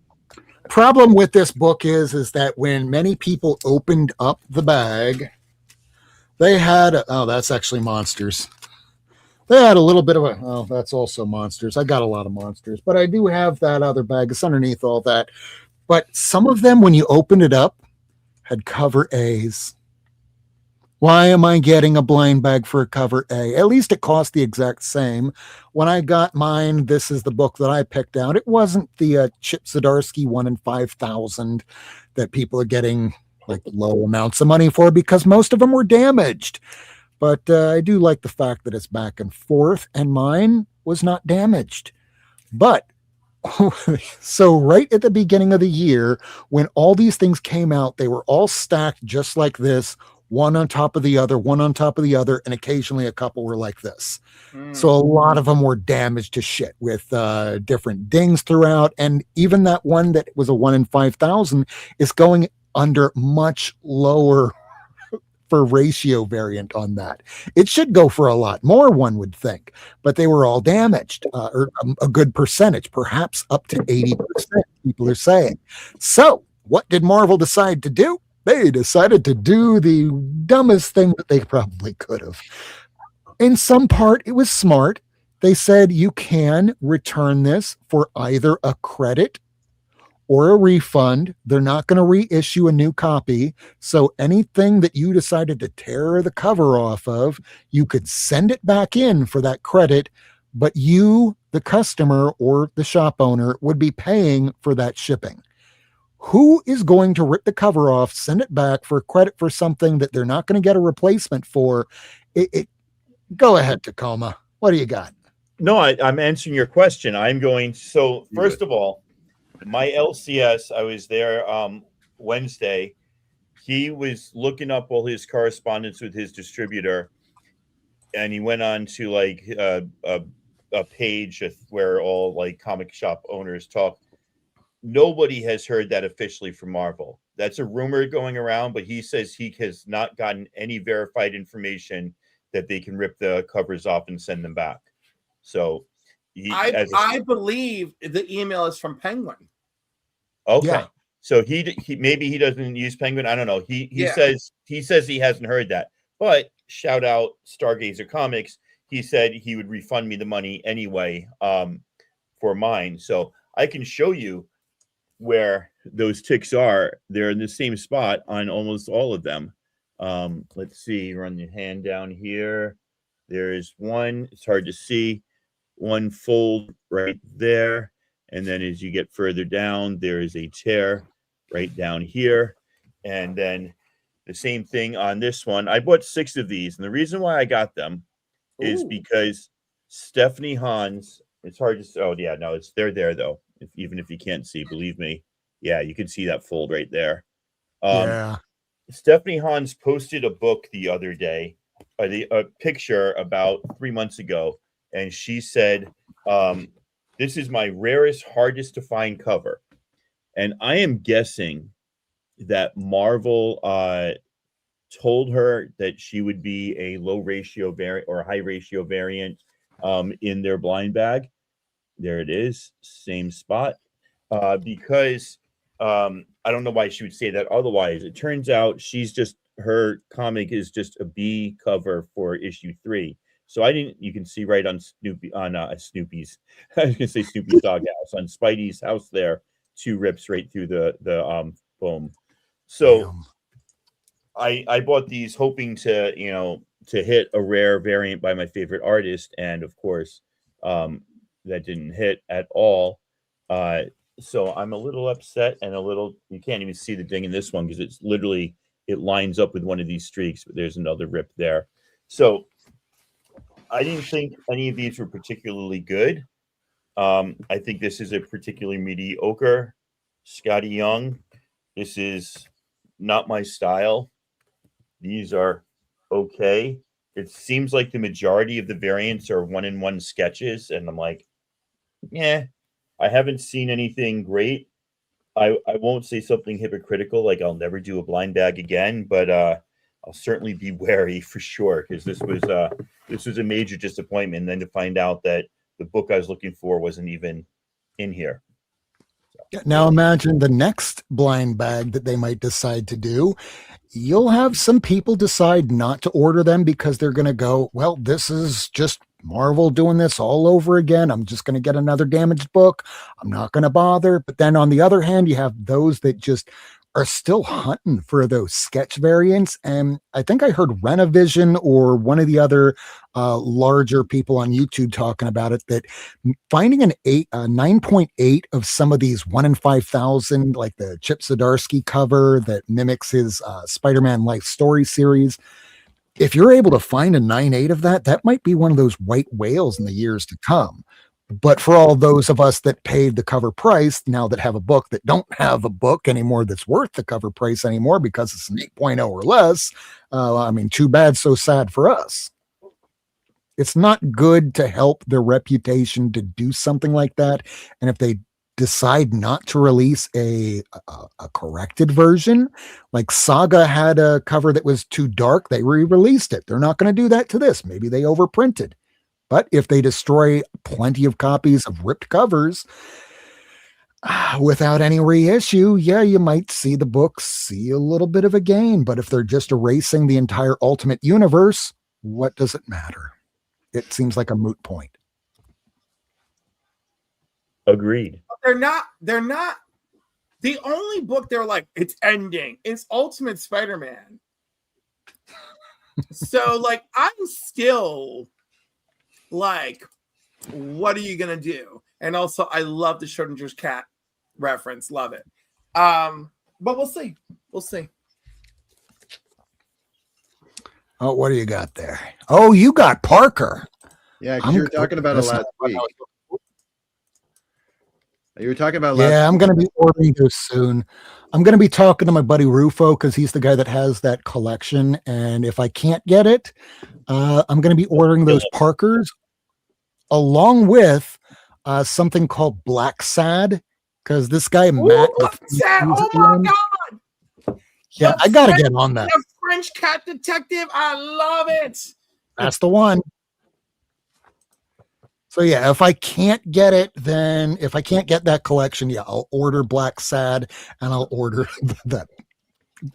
Speaker 1: Problem with this book is that when many people opened up the bag, they had that's actually monsters. They had a little bit of that's also monsters. I got a lot of monsters, but I do have that other bag. It's underneath all that. But some of them, when you opened it up, had cover A's. Why am I getting a blind bag for a cover A? At least it cost the exact same. When I got mine, this is the book that I picked out. It wasn't the Chip Zdarsky 1 in 5,000 that people are getting like low amounts of money for, because most of them were damaged. But I do like the fact that it's back and forth, and mine was not damaged. But so right at the beginning of the year, when all these things came out, they were all stacked just like this, one on top of the other, one on top of the other, and occasionally a couple were like this. So a lot of them were damaged to shit with different dings throughout, and even that one that was a 1 in 5,000 is going under much lower for ratio variant on that. It should go for a lot more, one would think, but they were all damaged, or a good percentage, perhaps up to 80%, people are saying. So what did Marvel decide to do? They decided to do the dumbest thing that they probably could have. In some part, it was smart. They said you can return this for either a credit or a refund. They're not going to reissue a new copy. So anything that you decided to tear the cover off of, you could send it back in for that credit, but you, the customer or the shop owner, would be paying for that shipping. Who is going to rip the cover off, send it back for credit for something that they're not going to get a replacement for? Go ahead, Tacoma. What do you got?
Speaker 6: No, I'm answering your question. I'm going. So first of all, my LCS, I was there Wednesday. He was looking up all his correspondence with his distributor, and he went on to like a page where all like comic shop owners talk. Nobody has heard that officially from Marvel. That's a rumor going around, but he says he has not gotten any verified information that they can rip the covers off and send them back. So
Speaker 2: I believe the email is from Penguin.
Speaker 6: Okay.
Speaker 1: Yeah.
Speaker 6: So he maybe he doesn't use Penguin. I don't know. He
Speaker 2: Yeah.
Speaker 6: says he hasn't heard that. But shout out Stargazer Comics. He said he would refund me the money anyway for mine. So I can show you where those ticks are. They're in the same spot on almost all of them. Let's see, run the hand down here. There's one, it's hard to see, one fold right there. And then as you get further down, there is a tear right down here. And then the same thing on this one. I bought 6 of these. And the reason why I got them is because Stephanie Hans, it's hard to say. Oh, yeah, no, they're there, though. Even if you can't see, believe me. Yeah, you can see that fold right there.
Speaker 1: Yeah.
Speaker 6: Stephanie Hans posted a book the other day, a picture about 3 months ago. And she said, this is my rarest, hardest to find cover. And I am guessing that Marvel told her that she would be a low ratio variant or a high ratio variant in their blind bag. There it is, same spot. Because I don't know why she would say that otherwise. It turns out her comic is just a B cover for issue 3. So you can see right on Snoopy's, I was gonna say Snoopy's doghouse, on Spidey's house there, 2 rips right through the boom. So I bought these hoping to hit a rare variant by my favorite artist, and of course that didn't hit at all. So I'm a little upset and you can't even see the ding in this one because it lines up with one of these streaks, but there's another rip there. So I didn't think any of these were particularly good. I think this is a particularly mediocre Scotty Young. This is not my style. These are okay. It seems like the majority of the variants are 1-in-1 sketches, and I'm like, yeah, I haven't seen anything great. I won't say something hypocritical like I'll never do a blind bag again, but I'll certainly be wary for sure, because this was a major disappointment. And then to find out that the book I was looking for wasn't even in here. So.
Speaker 1: Now imagine the next blind bag that they might decide to do. You'll have some people decide not to order them because they're going to go, well, this is just Marvel doing this all over again. I'm just going to get another damaged book. I'm not going to bother. But then on the other hand, you have those that just are still hunting for those sketch variants. And I think I heard Renovision or one of the other larger people on YouTube talking about it, that finding a 9.8 of some of these 1 in 5,000, like the Chip Zdarsky cover that mimics his Spider-Man Life Story series. If you're able to find a 9.8 of that might be one of those white whales in the years to come. But for all those of us that paid the cover price, now that have a book that don't have a book anymore that's worth the cover price anymore because it's an 8.0 or less, I mean, too bad, so sad for us. It's not good to help their reputation to do something like that. And if they decide not to release a corrected version, like Saga had a cover that was too dark, they re-released it. They're not going to do that to this. Maybe they overprinted. But if they destroy plenty of copies of ripped covers without any reissue, yeah, you might see the book see a little bit of a gain. But if they're just erasing the entire Ultimate Universe, what does it matter? It seems like a moot point.
Speaker 6: Agreed.
Speaker 2: They're not. The only book they're like, it's ending, is Ultimate Spider-Man. So, like, I'm still like, what are you gonna do? And also, I love the Schrodinger's cat reference. Love it. But we'll see. We'll see.
Speaker 1: Oh, what do you got there? Oh, you got Parker.
Speaker 5: Yeah, because you were talking about it
Speaker 1: That's
Speaker 5: last
Speaker 1: not-
Speaker 5: week. You were talking about
Speaker 1: Yeah, I'm going to be ordering those soon. I'm going to be talking to my buddy Rufo because he's the guy that has that collection. And if I can't get it, I'm going to be ordering those Parkers along with something called Black Sad because this guy Matt.
Speaker 2: Oh my God!
Speaker 1: Yeah, I got to get on that.
Speaker 2: The French Cat Detective. I love it.
Speaker 1: That's the one. So yeah, if I can't get it, then if I can't get that collection, yeah, I'll order Black Sad and I'll order that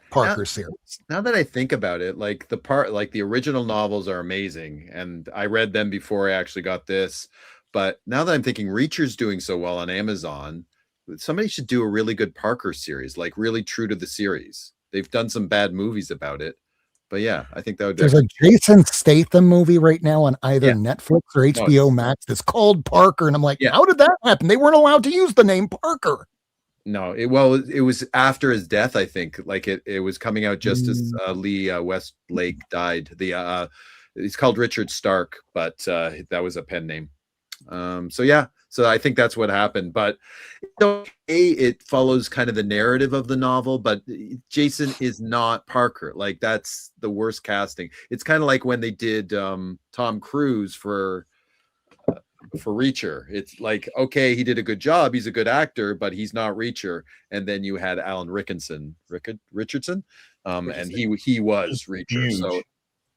Speaker 1: Parker series.
Speaker 5: Now that I think about it, like the original novels are amazing, and I read them before I actually got this. But now that I'm thinking Reacher's doing so well on Amazon, somebody should do a really good Parker series, like really true to the series. They've done some bad movies about it. But yeah, I think that would be.
Speaker 1: There's a Jason Statham movie right now on either Netflix or HBO Max that's called Parker. And I'm like, how did that happen? They weren't allowed to use the name Parker.
Speaker 5: No, it was after his death, I think. Like it was coming out just as Lee Westlake died. He's called Richard Stark, but that was a pen name. So I think that's what happened. But it follows kind of the narrative of the novel, but Jason is not Parker. Like that's the worst casting. It's kind of like when they did Tom Cruise for Reacher. It's like, okay, he did a good job, he's a good actor, but he's not Reacher. And then you had Alan Richardson, and he was Reacher.
Speaker 6: Huge.
Speaker 5: So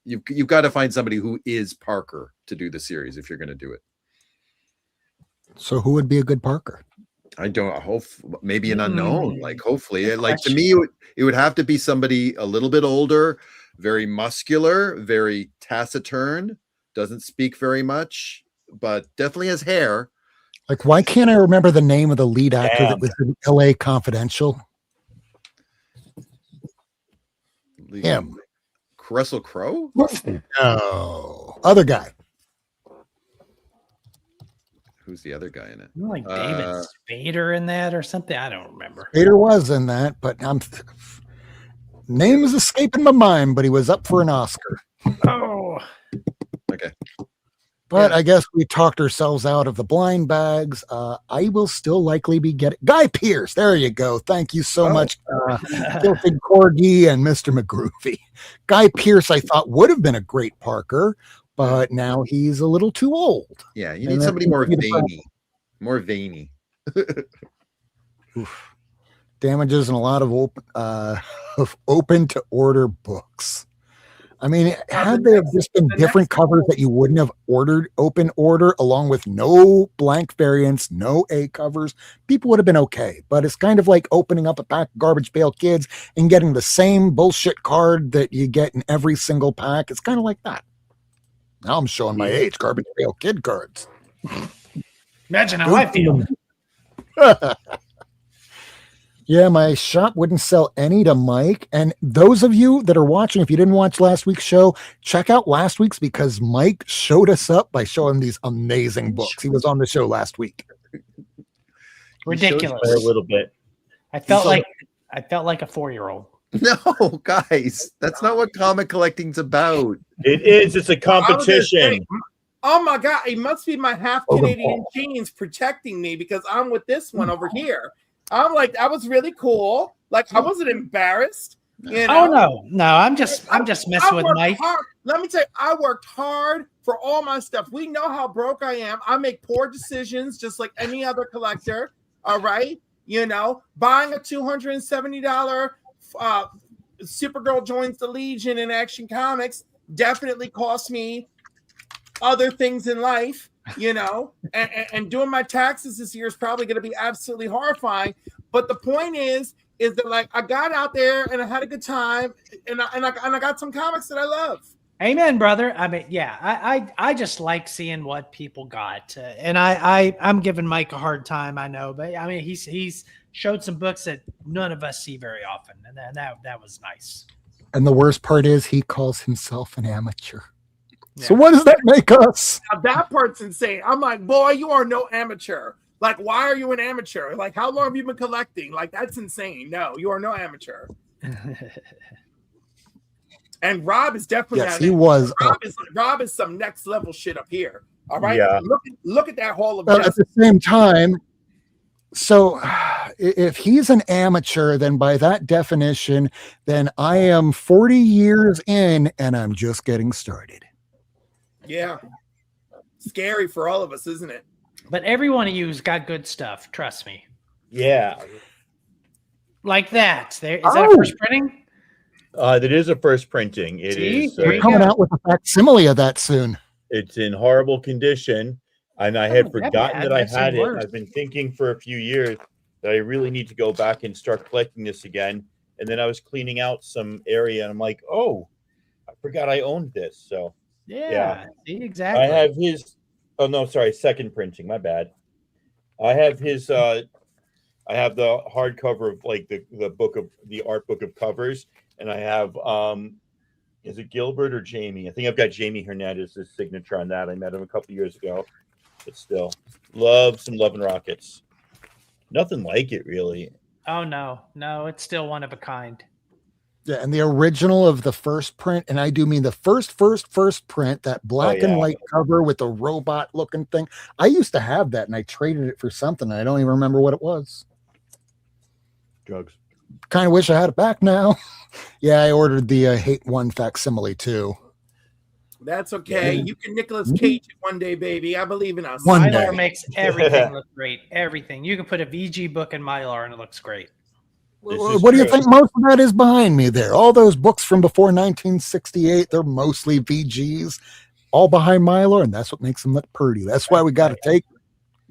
Speaker 5: you've got to find somebody who is Parker to do the series if you're going to do it.
Speaker 1: So who would be a good Parker?
Speaker 5: I don't hope maybe an unknown, like hopefully like to me it would have to be somebody a little bit older, very muscular, very taciturn, doesn't speak very much, but definitely has hair.
Speaker 1: Like, why can't I remember the name of the lead actor that was in LA Confidential? Him.
Speaker 5: Russell Crowe?
Speaker 1: No. Other guy.
Speaker 5: Who's the other guy in it?
Speaker 4: Like David Spader in that or something? I don't remember.
Speaker 1: Spader was in that, but name is escaping my mind, but he was up for an Oscar.
Speaker 4: Oh.
Speaker 5: Okay.
Speaker 1: But I guess we talked ourselves out of the blind bags. I will still likely be getting Guy Pearce. There you go. Thank you so much, Filthy Corgi and Mr. McGroovy. Guy Pearce, I thought would have been a great Parker, but now he's a little too old.
Speaker 5: Yeah, you need somebody more veiny. More veiny.
Speaker 1: Damages and a lot of open to order books. I mean, had there just been different covers that you wouldn't have ordered open order along with no blank variants, no A covers, people would have been okay. But it's kind of like opening up a pack of Garbage Pail Kids and getting the same bullshit card that you get in every single pack. It's kind of like that. Now I'm showing my age, Garbage Pail Kid cards.
Speaker 4: Imagine how I feel.
Speaker 1: Yeah, my shop wouldn't sell any to Mike. And those of you that are watching, if you didn't watch last week's show, check out last week's because Mike showed us up by showing these amazing books. He was on the show last week.
Speaker 4: Ridiculous.
Speaker 6: A little bit.
Speaker 4: I felt like a 4-year-old.
Speaker 5: No, guys, that's not what comic collecting's about.
Speaker 6: It is. It's a competition.
Speaker 2: Oh my God! It must be my half Canadian genes protecting me because I'm with this one over here. I'm like, that was really cool. Like, I wasn't embarrassed. You know?
Speaker 4: Oh no, I'm just messing with Mike.
Speaker 2: Hard. Let me tell you, I worked hard for all my stuff. We know how broke I am. I make poor decisions, just like any other collector. All right, you know, buying a $270 Supergirl Joins the Legion in Action Comics definitely cost me other things in life. You know, and doing my taxes this year is probably going to be absolutely horrifying. But the point is that like I got out there and I had a good time, and I got some comics that I love.
Speaker 4: Amen, brother. I mean, yeah, I just like seeing what people got, and I'm giving Mike a hard time. I know, but I mean, he's showed some books that none of us see very often, and that was nice.
Speaker 1: And the worst part is he calls himself an amateur. So what does that make us?
Speaker 2: Now that part's insane. I'm like, boy, you are no amateur. Like, why are you an amateur? Like, how long have you been collecting? Like, that's insane. No, you are no amateur. And Rob is definitely
Speaker 1: he was.
Speaker 2: Rob is some next level shit up here. All right.
Speaker 6: Yeah.
Speaker 2: Look at that hall of
Speaker 1: But at
Speaker 2: justice.
Speaker 1: the same time, so if he's an amateur, then by that definition, then I am 40 years in and I'm just getting started.
Speaker 2: Yeah. Scary for all of us, isn't it?
Speaker 4: But every one of you's got good stuff. Trust me.
Speaker 6: Yeah.
Speaker 4: Like that. There is that a first printing?
Speaker 6: That is a first printing. It
Speaker 4: See?
Speaker 6: is.
Speaker 4: There you
Speaker 1: Coming
Speaker 4: go.
Speaker 1: out with a facsimile of that soon.
Speaker 6: It's in horrible condition, and I
Speaker 4: Oh,
Speaker 6: had
Speaker 4: that
Speaker 6: forgotten
Speaker 4: bad.
Speaker 6: that I
Speaker 4: I've seen
Speaker 6: had it.
Speaker 4: worse.
Speaker 6: I've been thinking for a few years that I really need to go back and start collecting this again. And then I was cleaning out some area, and I'm like, oh, I forgot I owned this. So
Speaker 4: Yeah. See, exactly.
Speaker 6: I have his. Oh no, sorry, second printing. My bad. I have his. I have the hardcover of like the book of the art book of covers, and I have is it Gilbert or Jamie? I think I've got Jamie Hernandez's signature on that. I met him a couple years ago, but still, love some Love and Rockets. Nothing like it, really.
Speaker 4: Oh no, it's still one of a kind.
Speaker 1: Yeah, and the original of the first print, and I do mean the first print, that black and white cover with the robot looking thing. I used to have that, and I traded it for something. And I don't even remember what it was.
Speaker 6: Drugs.
Speaker 1: Kind of wish I had it back now. Yeah, I ordered the Hate One facsimile too.
Speaker 2: That's okay. You can Nicolas Cage it one day, baby. I believe in us.
Speaker 1: One day.
Speaker 4: Mylar makes everything look great. Everything. You can put a VG book in Mylar and it looks great.
Speaker 1: What do you think most of that is behind me there? All those books from before 1968, they're mostly VGs, all behind Mylar, and that's what makes them look pretty. That's why we got to take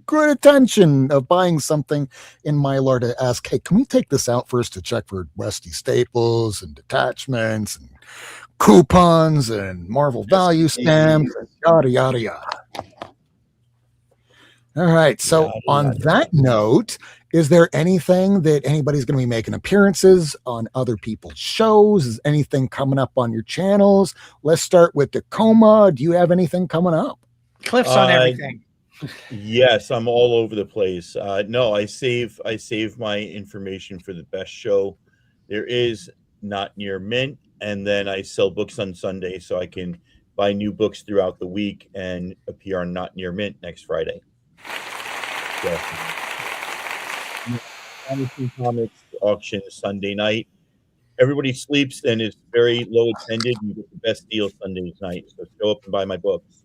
Speaker 1: good attention of buying something in Mylar to ask, hey, can we take this out first to check for rusty staples and detachments and coupons and Marvel value stamps and yada, yada, yada. All right. So on that note, is there anything that anybody's going to be making appearances on other people's shows? Is anything coming up on your channels? Let's start with Tacoma. Do you have anything coming up?
Speaker 4: Cliff's on everything.
Speaker 6: Yes, I'm all over the place. No, I save my information for the best show there is, Not Near Mint, and then I sell books on Sunday so I can buy new books throughout the week and appear on Not Near Mint next Friday. So, Anderson Comics auction Sunday night. Everybody sleeps and is very low attended. You get the best deal Sunday night. So show up and buy my books.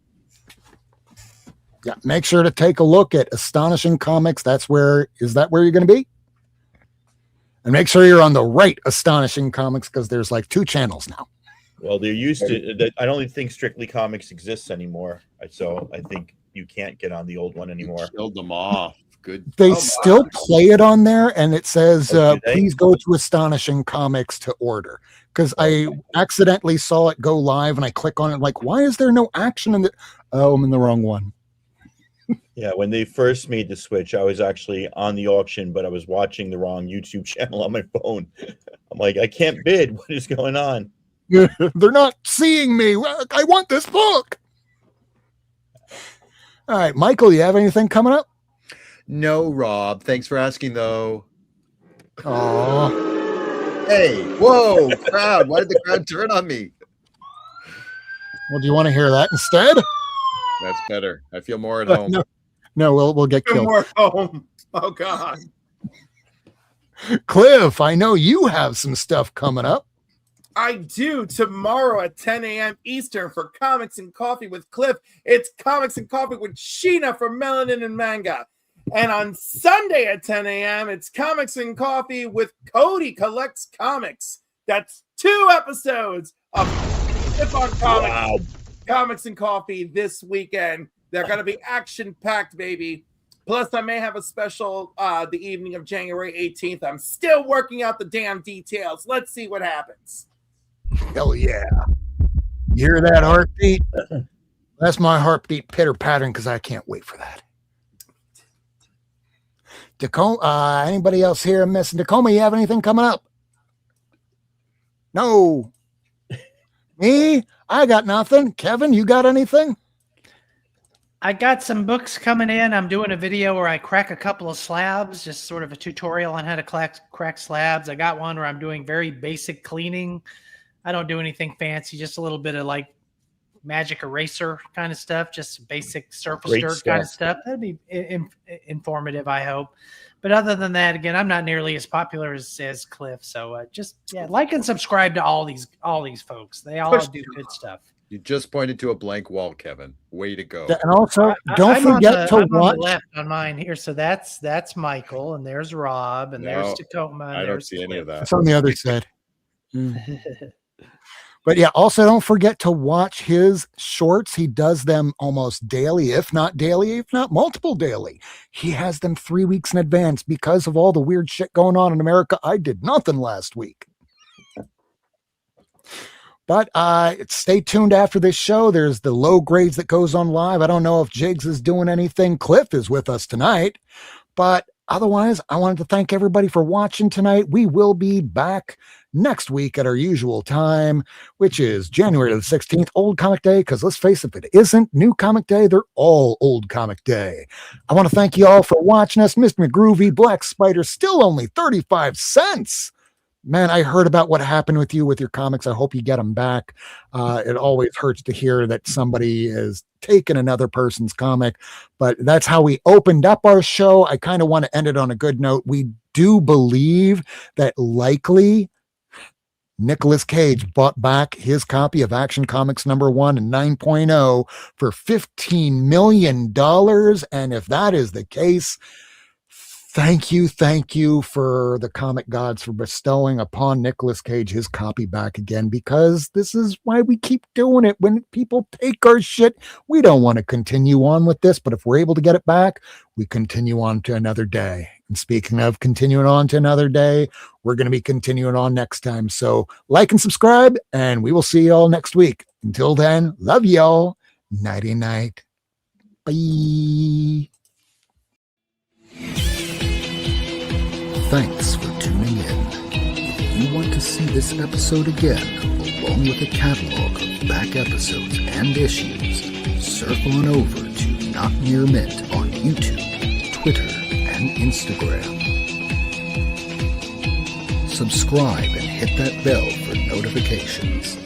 Speaker 1: Yeah, make sure to take a look at Astonishing Comics. Is that where you're going to be? And make sure you're on the right Astonishing Comics because there's like 2 channels now.
Speaker 6: Well, they're used to that. I don't think Strictly Comics exists anymore. So I think you can't get on the old one anymore.
Speaker 5: Killed them off. Good.
Speaker 1: They still play it on there, and it says,
Speaker 6: Oh, do they?
Speaker 1: please go to Astonishing Comics to order. Because I accidentally saw it go live, and I click on it, like, why is there no action in the... Oh, I'm in the wrong one.
Speaker 6: Yeah, when they first made the switch, I was actually on the auction, but I was watching the wrong YouTube channel on my phone. I'm like, I can't bid. What is going on?
Speaker 1: They're not seeing me. I want this book. All right, Michael, you have anything coming up?
Speaker 5: No, Rob. Thanks for asking, though.
Speaker 1: Oh,
Speaker 5: Hey, whoa, crowd. Why did the crowd turn on me?
Speaker 1: well, do you want to hear that instead?
Speaker 5: That's better. I feel more at home.
Speaker 1: No, we'll get
Speaker 2: Good
Speaker 1: killed.
Speaker 2: more home. Oh God.
Speaker 1: Cliff, I know you have some stuff coming up.
Speaker 2: I do. Tomorrow at 10 a.m. Eastern for Comics and Coffee with Cliff. It's Comics and Coffee with Sheena for Melanin and Manga. And on Sunday at 10 a.m., it's Comics and Coffee with Cody Collects Comics. That's 2 episodes of Cliff on Comics.
Speaker 6: Wow.
Speaker 2: Comics and Coffee this weekend. They're going to be action-packed, baby. Plus, I may have a special the evening of January 18th. I'm still working out the damn details. Let's see what happens.
Speaker 1: Hell yeah. You hear that heartbeat? That's my heartbeat pitter-pattering because I can't wait for that. Tacoma, anybody else here missing? Tacoma, you have anything coming up? No. Me? I got nothing. Kevin, you got anything?
Speaker 4: I got some books coming in. I'm doing a video where I crack a couple of slabs, just sort of a tutorial on how to crack slabs. I got one where I'm doing very basic cleaning. I don't do anything fancy, just a little bit of like magic eraser kind of stuff, just basic surface
Speaker 6: Great
Speaker 4: dirt kind of
Speaker 6: stuff.
Speaker 4: stuff. That'd be informative, I hope. But other than that, again, I'm not nearly as popular as Cliff. So just like and subscribe to all these folks. They all do good stuff.
Speaker 5: You just pointed to a blank wall, Kevin. Way to go.
Speaker 1: And also, don't
Speaker 4: I'm
Speaker 1: forget to
Speaker 4: I'm
Speaker 1: watch.
Speaker 4: on the left on mine here. So that's Michael, and there's Rob, and there's Tacoma. And
Speaker 5: I don't
Speaker 4: there's
Speaker 5: see any of that.
Speaker 1: It's on the other side. But yeah, also don't forget to watch his shorts. He does them almost daily, if not multiple daily. He has them 3 weeks in advance because of all the weird shit going on in America. I did nothing last week. But stay tuned after this show. There's the low grades that goes on live. I don't know if Jigs is doing anything. Cliff is with us tonight. But otherwise, I wanted to thank everybody for watching tonight. We will be back next week at our usual time, which is January the 16th, Old Comic Day, because let's face it, if it isn't New Comic Day, they're all Old Comic Day. I want to thank you all for watching us. Mr. McGroovy, Black Spider, still only 35 cents. Man, I heard about what happened with you with your comics. I hope you get them back. It always hurts to hear that somebody has taken another person's comic, but that's how we opened up our show. I kind of want to end it on a good note. We do believe that likely Nicolas Cage bought back his copy of Action Comics #1 and 9.0 for $15 million. And if that is the case, thank you for the comic gods for bestowing upon Nicolas Cage his copy back again, because this is why we keep doing it. When people take our shit, we don't want to continue on with this, but if we're able to get it back, we continue on to another day. And speaking of continuing on to another day, we're going to be continuing on next time. So like and subscribe, and we will see y'all next week. Until then, love y'all. Nighty night. Bye.
Speaker 3: Thanks for tuning in. If you want to see this episode again, along with a catalog of back episodes and issues, surf on over to Not Near Mint on YouTube, Twitter, and Instagram. Subscribe and hit that bell for notifications.